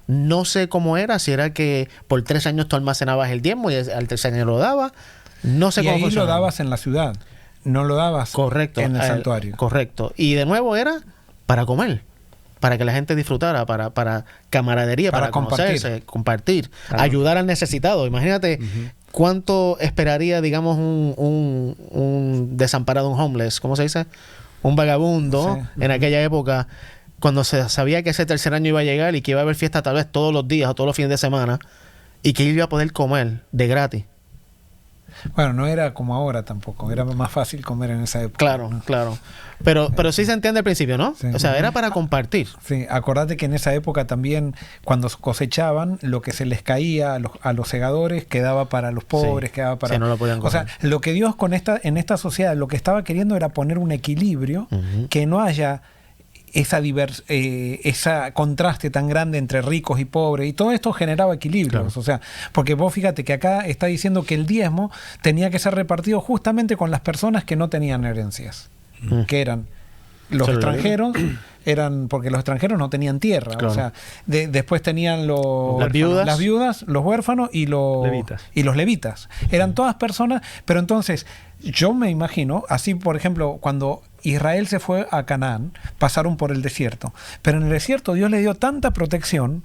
No sé cómo era, si era que por 3 años tú almacenabas el diezmo y al tercer año lo dabas. No sé y cómo ahí funcionaba. lo dabas en la ciudad, no lo dabas en el santuario. Correcto. Y de nuevo era para comer, para que la gente disfrutara, para camaradería, para conocerse, compartir, ayudar al necesitado. Imagínate cuánto esperaría, digamos, un desamparado, un homeless, ¿cómo se dice? Un vagabundo en aquella época, cuando se sabía que ese tercer año iba a llegar y que iba a haber fiesta tal vez todos los días o todos los fines de semana y que iba a poder comer de gratis. Bueno, no era como ahora tampoco, era más fácil comer en esa época. Claro, ¿no? claro. Pero sí se entiende al principio, ¿no? Sí. O sea, era para compartir. Sí, acordate que en esa época también, cuando cosechaban, lo que se les caía a los segadores quedaba para los pobres, quedaba para... Sí, no lo podían comer. O sea, lo que Dios en esta sociedad, lo que estaba queriendo era poner un equilibrio, que no haya esa contraste tan grande entre ricos y pobres, y todo esto generaba equilibrios. Claro. O sea, porque vos fíjate que acá está diciendo que el diezmo tenía que ser repartido justamente con las personas que no tenían herencias, que eran los extranjeros, porque los extranjeros no tenían tierra. Claro. O sea, después tenían las viudas, los huérfanos y los levitas. Eran todas personas, pero entonces yo me imagino, así por ejemplo, cuando Israel se fue a Canaán, pasaron por el desierto, pero en el desierto Dios le dio tanta protección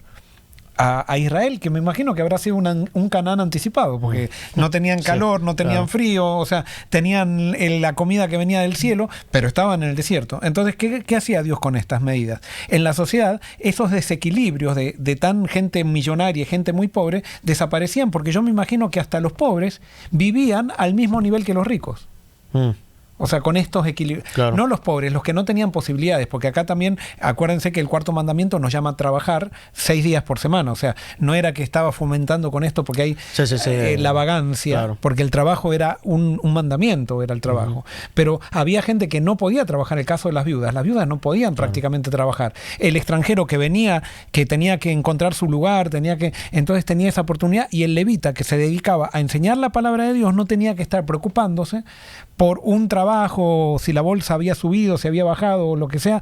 a Israel, que me imagino que habrá sido un Canaán anticipado, porque no tenían calor, no tenían frío, o sea, tenían la comida que venía del cielo, pero estaban en el desierto. Entonces, ¿qué hacía Dios con estas medidas? En la sociedad, esos desequilibrios de tan gente millonaria y gente muy pobre desaparecían, porque yo me imagino que hasta los pobres vivían al mismo nivel que los ricos. O sea, con estos equilibrios. Claro. No los pobres, los que no tenían posibilidades, porque acá también, acuérdense que el cuarto mandamiento nos llama a trabajar 6 días por semana. O sea, no era que estaba fomentando con esto porque hay la vagancia, claro, porque el trabajo era un mandamiento, era el trabajo. Pero había gente que no podía trabajar, el caso de las viudas no podían prácticamente trabajar. El extranjero que venía, que tenía que encontrar su lugar, entonces tenía esa oportunidad, y el levita que se dedicaba a enseñar la palabra de Dios no tenía que estar preocupándose por un trabajo, si la bolsa había subido, si había bajado o lo que sea,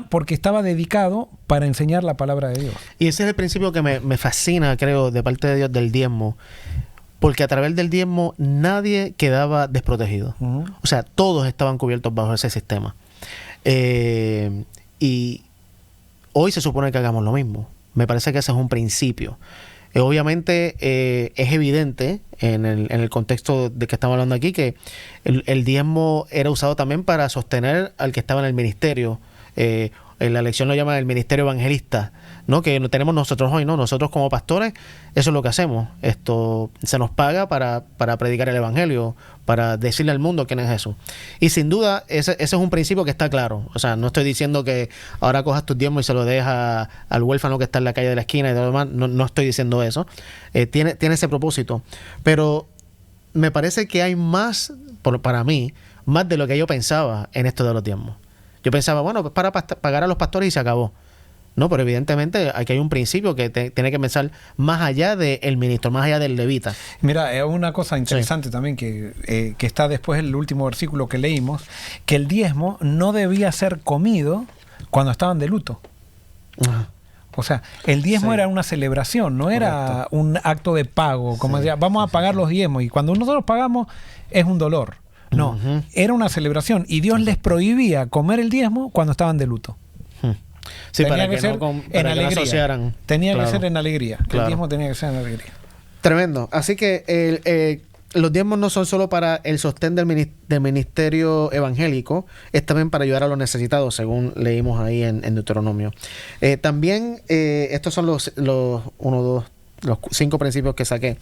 porque estaba dedicado para enseñar la palabra de Dios. Y ese es el principio que me fascina, creo, de parte de Dios, del diezmo, porque a través del diezmo nadie quedaba desprotegido. O sea, todos estaban cubiertos bajo ese sistema. Y hoy se supone que hagamos lo mismo. Me parece que ese es un principio. Obviamente es evidente en el contexto de que estamos hablando aquí que el diezmo era usado también para sostener al que estaba en el ministerio. En la lección lo llaman el ministerio evangelista, ¿no? Que tenemos nosotros hoy, ¿no? Nosotros como pastores, eso es lo que hacemos. Esto se nos paga para predicar el evangelio, para decirle al mundo quién es Jesús. Y sin duda, ese es un principio que está claro. O sea, no estoy diciendo que ahora cojas tus diezmos y se lo dejas al huérfano que está en la calle de la esquina y todo lo demás. No estoy diciendo eso. Tiene ese propósito. Pero me parece que hay más, para mí, más de lo que yo pensaba en esto de los diezmos. Yo pensaba, bueno, pues para pagar a los pastores y se acabó. No, pero evidentemente aquí hay un principio que tiene que pensar más allá del ministro, más allá del levita. Mira, una cosa interesante también que está después del último versículo que leímos, que el diezmo no debía ser comido cuando estaban de luto. Ajá. O sea, el diezmo era una celebración, no era un acto de pago, como decía, vamos a pagar los diezmos, y cuando nosotros pagamos es un dolor. No, era una celebración, y Dios les prohibía comer el diezmo cuando estaban de luto. Sí, tenía para que ser en alegría. Tenía que ser en alegría. El diezmo tenía que ser en alegría. Tremendo. Así que los diezmos no son solo para el sostén del ministerio evangélico, es también para ayudar a los necesitados, según leímos ahí en Deuteronomio. También, estos son los 5 principios que saqué.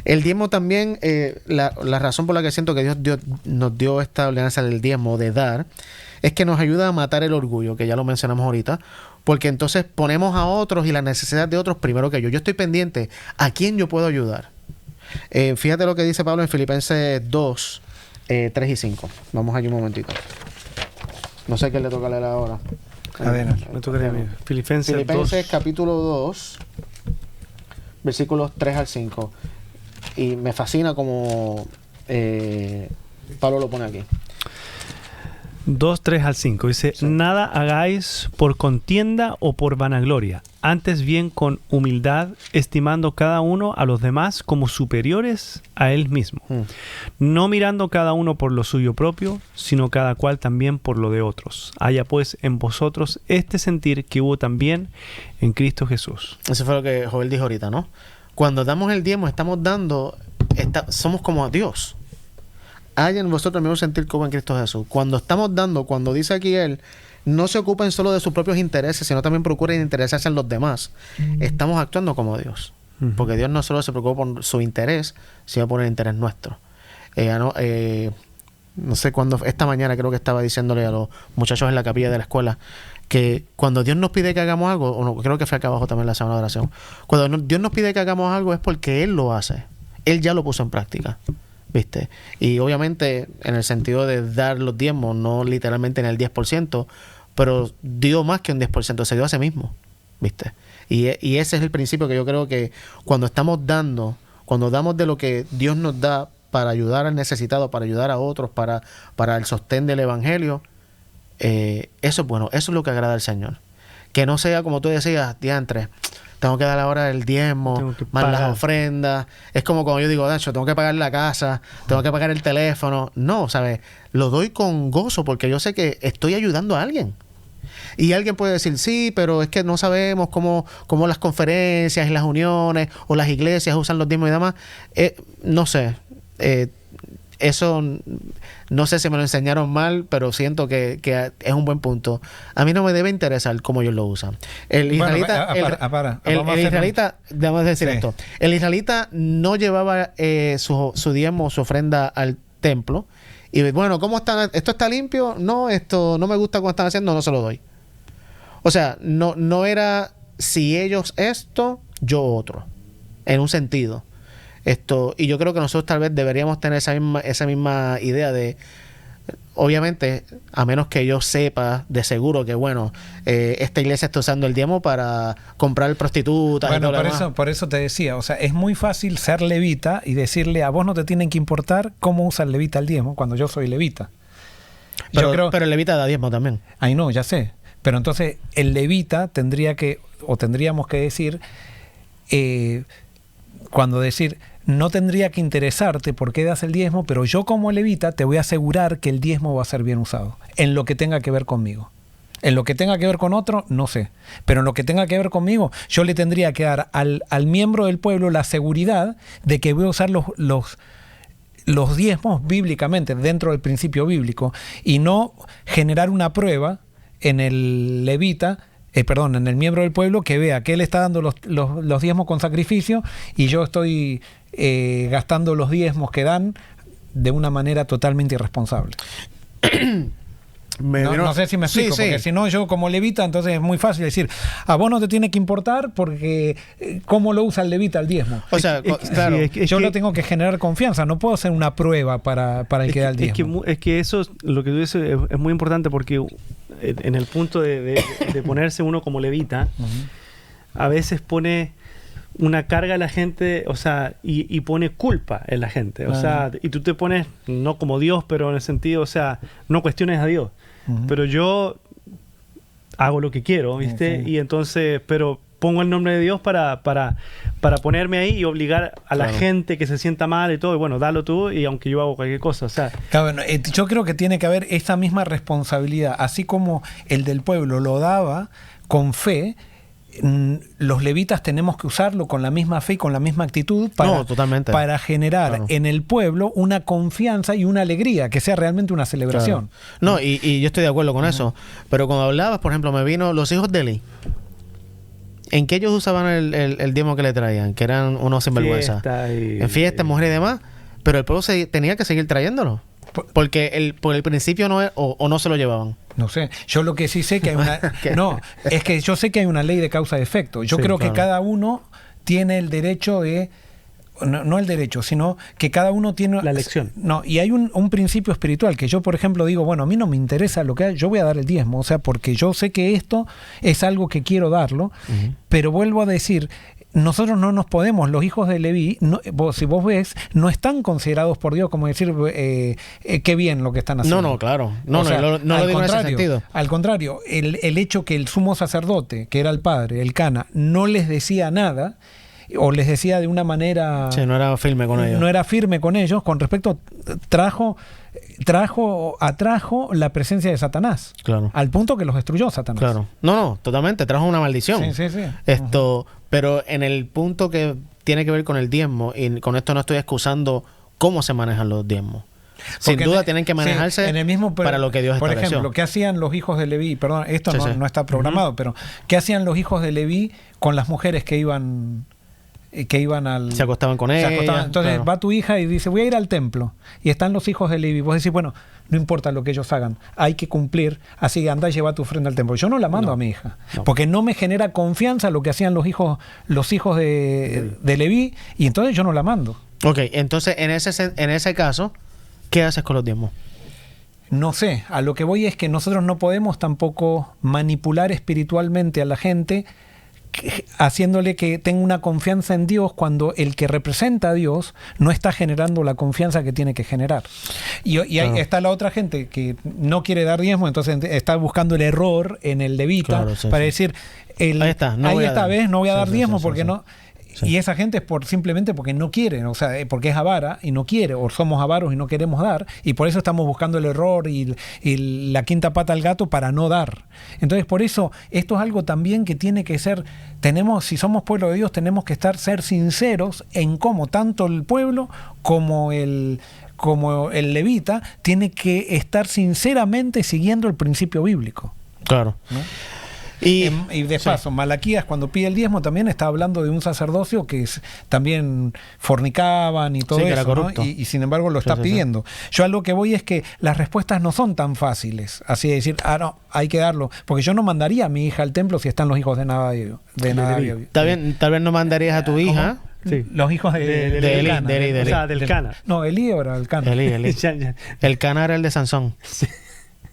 El diezmo también, la razón por la que siento que Dios nos dio esta ordenanza del diezmo, de dar, es que nos ayuda a matar el orgullo, que ya lo mencionamos ahorita, porque entonces ponemos a otros y la necesidad de otros primero que yo. Yo estoy pendiente a quién yo puedo ayudar. Fíjate lo que dice Pablo en Filipenses 2, 3 y 5. Vamos allí un momentito. No sé qué le toca leer ahora. A ver, me tocaría a mí. Filipenses 2. Capítulo 2, versículos 3 al 5. Y me fascina como Pablo lo pone aquí. 2, 3 al 5. Dice, nada hagáis por contienda o por vanagloria, antes bien con humildad, estimando cada uno a los demás como superiores a él mismo, no mirando cada uno por lo suyo propio, sino cada cual también por lo de otros. Haya pues en vosotros este sentir que hubo también en Cristo Jesús. Eso fue lo que Joel dijo ahorita, ¿no? Cuando damos el diezmo, estamos dando, somos como a Dios. Haya en vosotros el mismo sentir que hubo en Cristo Jesús. Cuando estamos dando, cuando dice aquí él, no se ocupen solo de sus propios intereses, sino también procuren interesarse en los demás. Estamos actuando como Dios. Porque Dios no solo se preocupa por su interés, sino por el interés nuestro. No sé cuándo, esta mañana creo que estaba diciéndole a los muchachos en la capilla de la escuela, que cuando Dios nos pide que hagamos algo, o no, creo que fue acá abajo también la semana de oración, cuando Dios nos pide que hagamos algo es porque Él lo hace. Él ya lo puso en práctica. ¿Viste? Y obviamente en el sentido de dar los diezmos, no literalmente en el 10%, pero dio más que un 10%, se dio a sí mismo, ¿viste? Y ese es el principio que yo creo que cuando estamos dando, cuando damos de lo que Dios nos da para ayudar al necesitado, para ayudar a otros, para el sostén del evangelio, eso es bueno, eso es lo que agrada al Señor. Que no sea como tú decías, diantre, tengo que dar ahora el diezmo, más las ofrendas. Es como cuando yo digo, Dacho, tengo que pagar la casa, tengo que pagar el teléfono. No, ¿sabes? Lo doy con gozo porque yo sé que estoy ayudando a alguien. Y alguien puede decir, sí, pero es que no sabemos cómo las conferencias y las uniones o las iglesias usan los diezmos y demás. No sé. Eso no sé si me lo enseñaron mal, pero siento que es un buen punto. A mí no me debe interesar cómo ellos lo usan. El israelita, el israelita, debemos decir esto, el israelita no llevaba su diezmo, su ofrenda al templo. Y bueno, ¿cómo están? ¿Esto está limpio? No, esto no me gusta cómo están haciendo, no se lo doy. O sea, no era si ellos esto, yo otro, en un sentido. Y yo creo que nosotros tal vez deberíamos tener esa misma idea de, obviamente, a menos que yo sepa de seguro que, bueno, esta iglesia está usando el diezmo para comprar prostitutas. Bueno, por eso te decía, o sea, es muy fácil ser levita y decirle, a vos no te tienen que importar cómo usa el levita el diezmo, cuando yo soy levita. Pero el levita da diezmo también. Ay, no, ya sé. Pero entonces el levita tendríamos que decir, cuando decir, no tendría que interesarte por qué das el diezmo, pero yo como levita te voy a asegurar que el diezmo va a ser bien usado, en lo que tenga que ver conmigo. En lo que tenga que ver con otro, no sé. Pero en lo que tenga que ver conmigo, yo le tendría que dar al miembro del pueblo la seguridad de que voy a usar los diezmos bíblicamente, dentro del principio bíblico, y no generar una prueba en el levita, en el miembro del pueblo, que vea que él está dando los diezmos con sacrificio y yo estoy gastando los diezmos que dan de una manera totalmente irresponsable. No sé si me explico, porque si no, yo como levita, entonces es muy fácil decir, a vos no te tiene que importar porque ¿cómo lo usa el levita el diezmo? O sea, claro, yo lo tengo que generar confianza, no puedo hacer una prueba para el que da el diezmo. Es que eso, lo que tú dices, es muy importante porque en el punto de ponerse uno como levita, a veces pone una carga a la gente, o sea, y pone culpa en la gente, o sea, y tú te pones, no como Dios, pero en el sentido, o sea, no cuestiones a Dios. Pero yo hago lo que quiero, ¿viste? Sí. Y entonces, pero pongo el nombre de Dios para ponerme ahí y obligar a la gente que se sienta mal y todo, y bueno, dalo tú, y aunque yo hago cualquier cosa, o sea. Claro, bueno, yo creo que tiene que haber esa misma responsabilidad, así como el del pueblo lo daba con fe. Los levitas tenemos que usarlo con la misma fe y con la misma actitud para generar en el pueblo una confianza y una alegría, que sea realmente una celebración. Claro. No, y yo estoy de acuerdo con eso, pero cuando hablabas, por ejemplo, me vino los hijos de Eli. ¿En qué ellos usaban el diezmo que le traían? Que eran unos sinvergüenza. En fiestas, mujeres y demás. Pero el pueblo tenía que seguir trayéndolo. Porque por el principio no se lo llevaban. No sé. Yo lo que sí sé que hay una... No, es que yo sé que hay una ley de causa y efecto. Yo creo que cada uno tiene el derecho de... No el derecho, sino que cada uno tiene... La elección. No, y hay un principio espiritual que yo, por ejemplo, digo, bueno, a mí no me interesa lo que hay, yo voy a dar el diezmo, o sea, porque yo sé que esto es algo que quiero darlo, pero vuelvo a decir, nosotros no nos podemos, los hijos de Leví, si vos ves, no están considerados por Dios como decir, qué bien lo que están haciendo. No, claro. No lo digo en ese sentido. Al contrario, el hecho que el sumo sacerdote, que era el padre, el Cana, no les decía nada, o les decía de una manera... Sí, no era firme con ellos. No era firme con ellos, con respecto, atrajo la presencia de Satanás. Claro. Al punto que los destruyó Satanás. Claro. No, totalmente, trajo una maldición. Sí. Pero en el punto que tiene que ver con el diezmo, y con esto no estoy excusando cómo se manejan los diezmos. Sin duda tienen que manejarse en el mismo, para lo que Dios estableció. Por ejemplo, ¿qué hacían los hijos de Leví? Perdón, esto no está programado, pero ¿qué hacían los hijos de Leví con las mujeres que iban al... Se acostaban con ellas. Entonces va tu hija y dice, voy a ir al templo. Y están los hijos de Leví. Vos decís, bueno, no importa lo que ellos hagan, hay que cumplir. Así que anda y lleva tu ofrenda al templo. Yo no la mando a mi hija. Porque no me genera confianza lo que hacían los hijos de Leví. Y entonces yo no la mando. Ok, entonces en ese caso, ¿qué haces con los diezmos? No sé, a lo que voy es que nosotros no podemos tampoco manipular espiritualmente a la gente haciéndole que tenga una confianza en Dios cuando el que representa a Dios no está generando la confianza que tiene que generar. Y ahí está la otra gente que no quiere dar diezmo, entonces está buscando el error en el levita para decir, esta vez no voy a dar diezmo porque no... Sí. Y esa gente es simplemente porque no quieren, o sea, porque es avara y no quiere, o somos avaros y no queremos dar, y por eso estamos buscando el error y la quinta pata al gato para no dar. Entonces, por eso, esto es algo también que tiene que ser, si somos pueblo de Dios, tenemos que ser sinceros en cómo tanto el pueblo como el levita tiene que estar sinceramente siguiendo el principio bíblico. Claro. ¿No? Y de paso, Malaquías cuando pide el diezmo también está hablando de un sacerdocio que también fornicaban y todo eso, ¿no? Y sin embargo lo está pidiendo. Yo a lo que voy es que las respuestas no son tan fáciles, así de decir, no, hay que darlo, porque yo no mandaría a mi hija al templo si están los hijos de Nadab. Tal vez no mandarías a tu hija. Sí. Los hijos de Eli. O sea, del Cana. No, Eli era el Cana. Eli. El Cana era el de Sansón. Sí.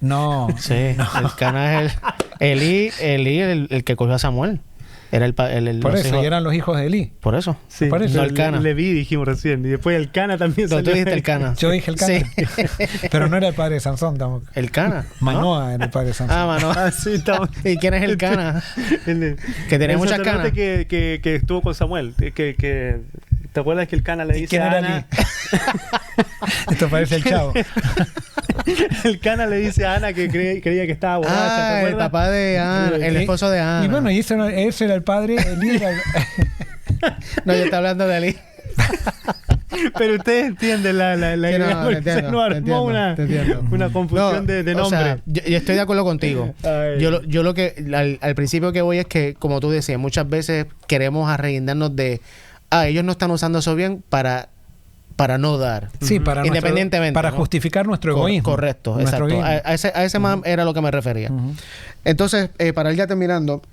No. Sí, el Cana es Eli, el que cogió a Samuel. Era el por eso, y eran los hijos de Eli. Por eso. Sí, por eso. No, el Cana. Leví dijimos recién. Y después el Cana también. No, tú dijiste el Cana. Yo dije el Cana. Sí. Pero no era el padre de Sansón tampoco. ¿El Cana? Manoa era el padre de Sansón. Manoa. Sí, estamos. ¿Y quién es el Cana? Que tenía muchas canas. Que estuvo con Samuel. ¿Te acuerdas que el Cana le dice a Ana? Esto parece el Chavo. El Cana le dice a Ana que creía que estaba borracha. El papá de Ana, el esposo de Ana. Y bueno, y ese era el padre. No, yo estoy hablando de Eli. Pero ustedes entienden la idea. Se nos armó una confusión de nombre. O sea, yo estoy de acuerdo contigo. Yo lo que al principio que voy es que, como tú decías, muchas veces queremos arreguindarnos de ellos no están usando eso bien para no dar. Sí, para independientemente. Para justificar nuestro egoísmo. Correcto, exacto. A ese más era lo que me refería. Entonces, para ir ya terminando,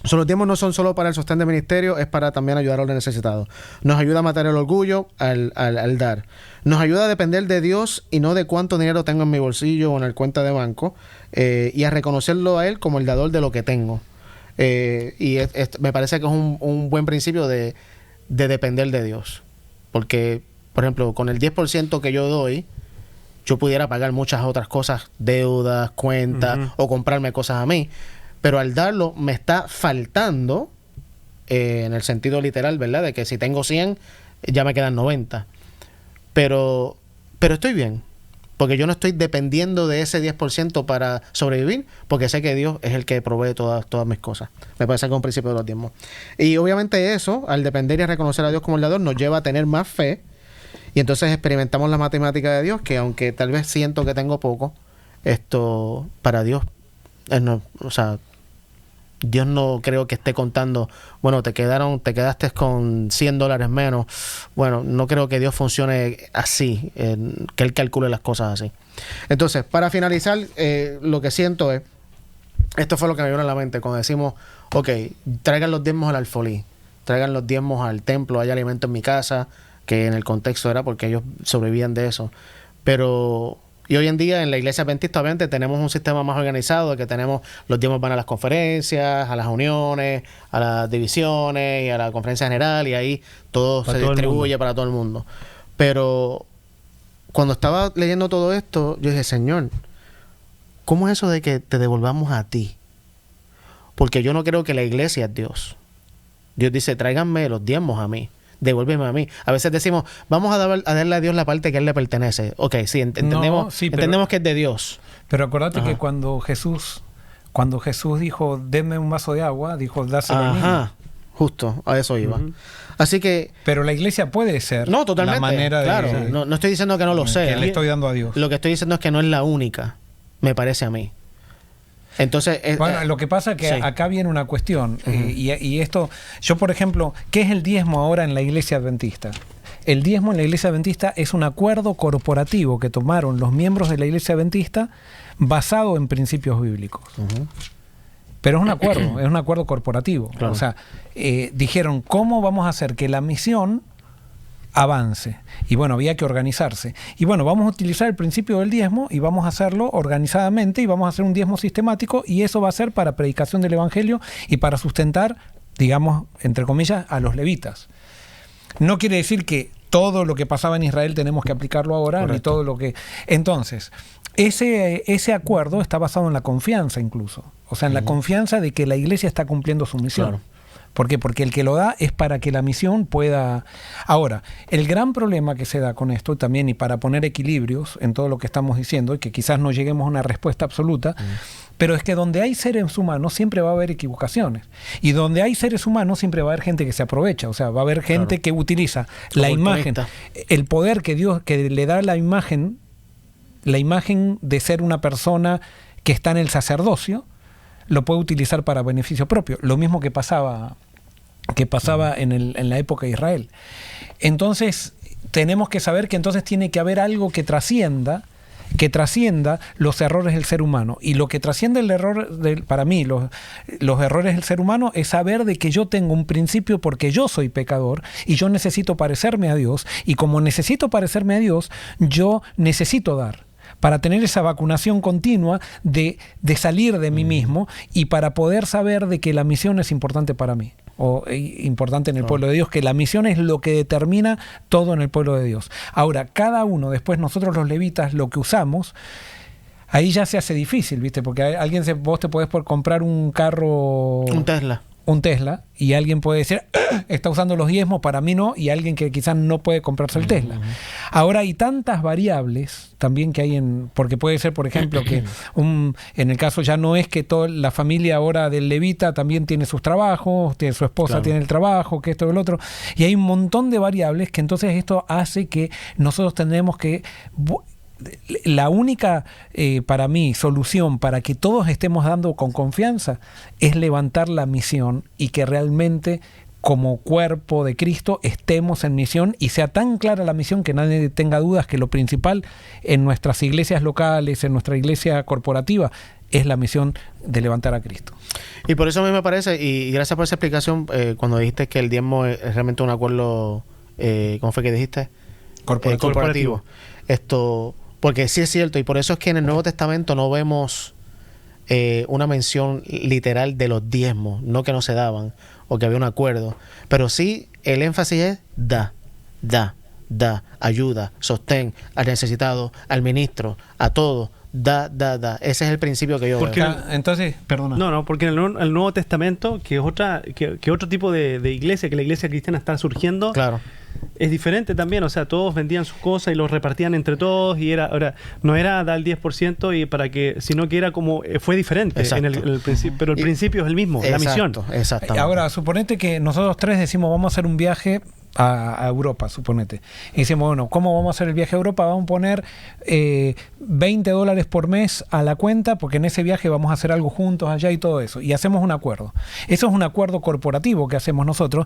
los diezmos no son solo para el sostén del ministerio, es para también ayudar a los necesitados. Nos ayuda a matar el orgullo al dar. Nos ayuda a depender de Dios y no de cuánto dinero tengo en mi bolsillo o en la cuenta de banco, y a reconocerlo a Él como el dador de lo que tengo. Me parece que es un buen principio de depender de Dios. Porque, por ejemplo, con el 10% que yo doy, yo pudiera pagar muchas otras cosas, deudas, cuentas, o comprarme cosas a mí. pero al darlo me está faltando, en el sentido literal, ¿verdad? De que si tengo 100, ya me quedan 90. Pero estoy bien, porque yo no estoy dependiendo de ese 10% para sobrevivir, porque sé que Dios es el que provee todas mis cosas. Me parece que es un principio de los diezmos. Y obviamente eso, al depender y a reconocer a Dios como el dador, nos lleva a tener más fe, y entonces experimentamos la matemática de Dios, que aunque tal vez siento que tengo poco, para Dios, Dios no creo que esté contando, bueno, te quedaste con $100 menos. Bueno, no creo que Dios funcione así, que Él calcule las cosas así. Entonces, para finalizar, lo que siento es, esto fue lo que me vino a la mente cuando decimos, ok, traigan los diezmos al alfolí, traigan los diezmos al templo, hay alimento en mi casa, que en el contexto era porque ellos sobrevivían de eso. Y hoy en día en la iglesia adventista obviamente tenemos un sistema más organizado, de que tenemos los diezmos van a las conferencias, a las uniones, a las divisiones y a la conferencia general, y ahí todo se distribuye para todo el mundo. Pero cuando estaba leyendo todo esto, yo dije, Señor, ¿cómo es eso de que te devolvamos a ti? Porque yo no creo que la iglesia es Dios. Dios dice, tráiganme los diezmos a mí, devuélveme a mí. A veces decimos, vamos a darle a Dios la parte que a Él le pertenece. Ok, sí, entendemos que es de Dios. Pero acordate que cuando Jesús dijo, denme un vaso de agua, dijo, dáselo a mí. Justo, a eso iba. Así que... Pero la iglesia puede ser totalmente, la manera claro, de... No estoy diciendo que no lo sea. Que le estoy dando a Dios. Lo que estoy diciendo es que no es la única, me parece a mí. Entonces, bueno, lo que pasa es que acá viene una cuestión, y esto, yo por ejemplo, ¿qué es el diezmo ahora en la iglesia adventista? El diezmo en la iglesia adventista es un acuerdo corporativo que tomaron los miembros de la iglesia adventista basado en principios bíblicos. Pero es un acuerdo corporativo. Claro. O sea, dijeron, ¿cómo vamos a hacer que la misión avance? Y bueno, había que organizarse. Y bueno, vamos a utilizar el principio del diezmo y vamos a hacerlo organizadamente y vamos a hacer un diezmo sistemático, y eso va a ser para predicación del evangelio y para sustentar, digamos, entre comillas, a los levitas. No quiere decir que todo lo que pasaba en Israel tenemos que aplicarlo ahora. Correcto. Ni todo lo que... Entonces, ese acuerdo está basado en la confianza incluso. O sea, en la confianza de que la iglesia está cumpliendo su misión. Claro. ¿Por qué? Porque el que lo da es para que la misión pueda... Ahora, el gran problema que se da con esto también, y para poner equilibrios en todo lo que estamos diciendo, y que quizás no lleguemos a una respuesta absoluta, pero es que donde hay seres humanos siempre va a haber equivocaciones. Y donde hay seres humanos siempre va a haber gente que se aprovecha. O sea, va a haber gente que utiliza la imagen, el poder que Dios, que le da la imagen de ser una persona que está en el sacerdocio, lo puede utilizar para beneficio propio. Lo mismo que pasaba en la época de Israel. Entonces, tenemos que saber que entonces tiene que haber algo que trascienda los errores del ser humano. Y lo que trasciende el error, para mí, los errores del ser humano, es saber de que yo tengo un principio porque yo soy pecador y yo necesito parecerme a Dios. Y como necesito parecerme a Dios, yo necesito dar, para tener esa vacunación continua de salir de mí mismo, y para poder saber de que la misión es importante para mí, o importante en el pueblo de Dios, que la misión es lo que determina todo en el pueblo de Dios. Ahora, cada uno, después nosotros los levitas, lo que usamos, ahí ya se hace difícil, ¿viste? Porque vos te podés comprar un carro... Un Tesla, y alguien puede decir, está usando los diezmos, para mí no, y alguien que quizás no puede comprarse el Tesla. Ahora hay tantas variables también que hay porque puede ser, por ejemplo, que en el caso ya no es que toda la familia ahora del levita también tiene sus trabajos, su esposa tiene el trabajo, que esto y el otro, y hay un montón de variables que entonces esto hace que nosotros tenemos que... La única, para mí, solución para que todos estemos dando con confianza es levantar la misión, y que realmente como cuerpo de Cristo estemos en misión y sea tan clara la misión que nadie tenga dudas que lo principal en nuestras iglesias locales, en nuestra iglesia corporativa, es la misión de levantar a Cristo. Y por eso a mí me parece, y gracias por esa explicación, cuando dijiste que el diezmo es realmente un acuerdo, ¿cómo fue que dijiste? Corporativo. Porque sí es cierto, y por eso es que en el Nuevo Testamento no vemos una mención literal de los diezmos, no que no se daban o que había un acuerdo, pero sí el énfasis es da, ayuda, sostén al necesitado, al ministro, a todo, da. Ese es el principio que yo veo. Porque entonces, perdona. No, porque en el Nuevo Testamento, que es que otro tipo de iglesia, que la iglesia cristiana está surgiendo, Claro. es diferente también. O sea, todos vendían sus cosas y los repartían entre todos, y no era dar el 10% sino que era como, fue diferente en el principio, pero el principio es el mismo, la misión. Exactamente. Ahora, suponete que nosotros tres decimos vamos a hacer un viaje a Europa, suponete. Y decimos, bueno, ¿cómo vamos a hacer el viaje a Europa? Vamos a poner $20 por mes a la cuenta, porque en ese viaje vamos a hacer algo juntos allá y todo eso. Y hacemos un acuerdo. Eso es un acuerdo corporativo que hacemos nosotros.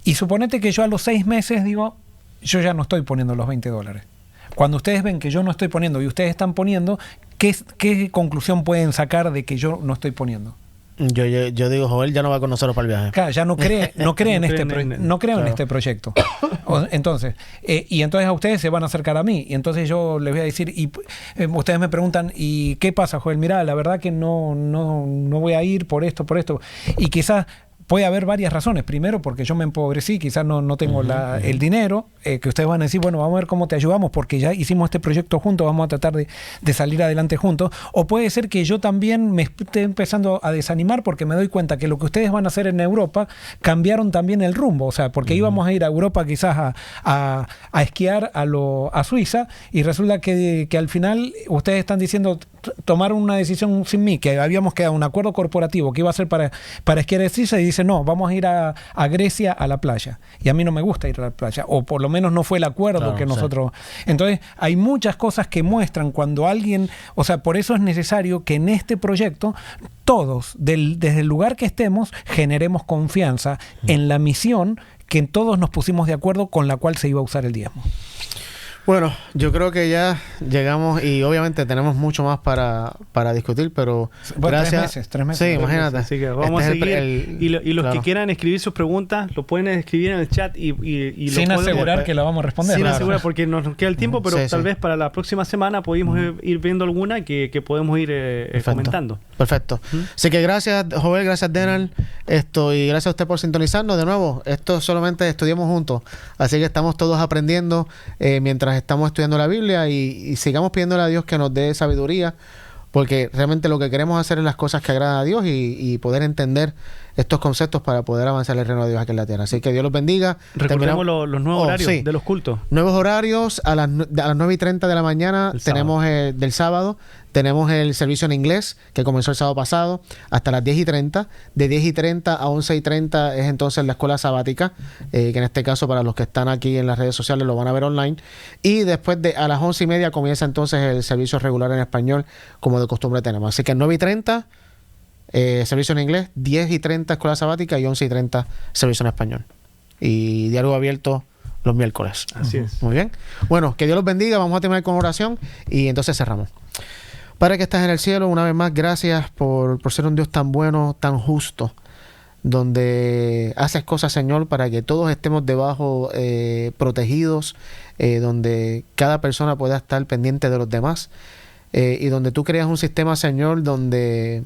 Y suponete que yo a los 6 meses digo, yo ya no estoy poniendo los $20. Cuando ustedes ven que yo no estoy poniendo y ustedes están poniendo, ¿qué conclusión pueden sacar de que yo no estoy poniendo? Yo digo, Joel ya no va con nosotros para el viaje. Claro, ya no cree en este proyecto. Entonces, y entonces a ustedes se van a acercar a mí. Y entonces yo les voy a decir, y ustedes me preguntan, ¿y qué pasa, Joel? Mirá, la verdad que no voy a ir por esto. Y quizás puede haber varias razones. Primero, porque yo me empobrecí, quizás no tengo el dinero, que ustedes van a decir, bueno, vamos a ver cómo te ayudamos, porque ya hicimos este proyecto juntos, vamos a tratar de salir adelante juntos. O puede ser que yo también me esté empezando a desanimar, porque me doy cuenta que lo que ustedes van a hacer en Europa cambiaron también el rumbo. O sea, porque íbamos a ir a Europa quizás a esquiar a Suiza, y resulta que al final ustedes están diciendo, tomaron una decisión sin mí, que habíamos quedado un acuerdo corporativo que iba a ser para esquiar a Suiza, y dicen, no, vamos a ir a Grecia a la playa. Y a mí no me gusta ir a la playa, o por lo menos no fue el acuerdo que nosotros... Sí. Entonces, hay muchas cosas que muestran cuando alguien... O sea, por eso es necesario que en este proyecto todos, desde el lugar que estemos, generemos confianza en la misión que todos nos pusimos de acuerdo con la cual se iba a usar el diezmo. Bueno, yo creo que ya llegamos, y obviamente tenemos mucho más para discutir, pero bueno, gracias. 3 meses. Sí, imagínate. Así que vamos a seguir. Y los que quieran escribir sus preguntas, lo pueden escribir en el chat y sin asegurar que lo vamos a responder. Sin asegurar, porque nos queda el tiempo, pero tal vez para la próxima semana podemos ir viendo alguna que podemos ir comentando. Perfecto. Así que gracias, Joel, gracias, Denal. Y gracias a usted por sintonizarnos de nuevo. Esto solamente estudiamos juntos. Así que estamos todos aprendiendo mientras estamos estudiando la Biblia, y sigamos pidiéndole a Dios que nos dé sabiduría, porque realmente lo que queremos hacer es las cosas que agradan a Dios, y poder entender estos conceptos para poder avanzar el reino de Dios aquí en la tierra. Así que Dios los bendiga. Recordemos los nuevos horarios de los cultos. Nuevos horarios a las 9:30 de la mañana tenemos del sábado. Tenemos el servicio en inglés que comenzó el sábado pasado hasta las 10:30. De 10:30 a 11:30 es entonces la escuela sabática, que en este caso para los que están aquí en las redes sociales lo van a ver online. Y después a las 11:30 comienza entonces el servicio regular en español, como de costumbre tenemos. Así que 9:30 servicio en inglés, 10:30 escuela sabática y 11:30 servicio en español. Y diálogo abierto los miércoles. Así es. Muy bien. Bueno, que Dios los bendiga. Vamos a terminar con oración y entonces cerramos. Padre que estás en el cielo, una vez más, gracias por ser un Dios tan bueno, tan justo, donde haces cosas, Señor, para que todos estemos debajo, protegidos, donde cada persona pueda estar pendiente de los demás, y donde tú creas un sistema, Señor, donde,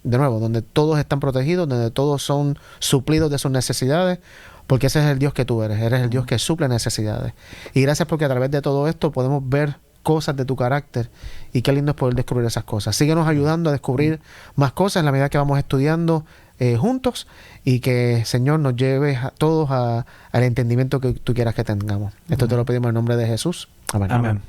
de nuevo, donde todos están protegidos, donde todos son suplidos de sus necesidades, porque ese es el Dios que tú eres el Dios que suple necesidades. Y gracias porque a través de todo esto podemos ver cosas de tu carácter, y qué lindo es poder descubrir esas cosas. Síguenos ayudando a descubrir más cosas en la medida que vamos estudiando juntos, y que, Señor, nos lleves a todos al entendimiento que tú quieras que tengamos. Esto te lo pedimos en nombre de Jesús. Amén. Amén.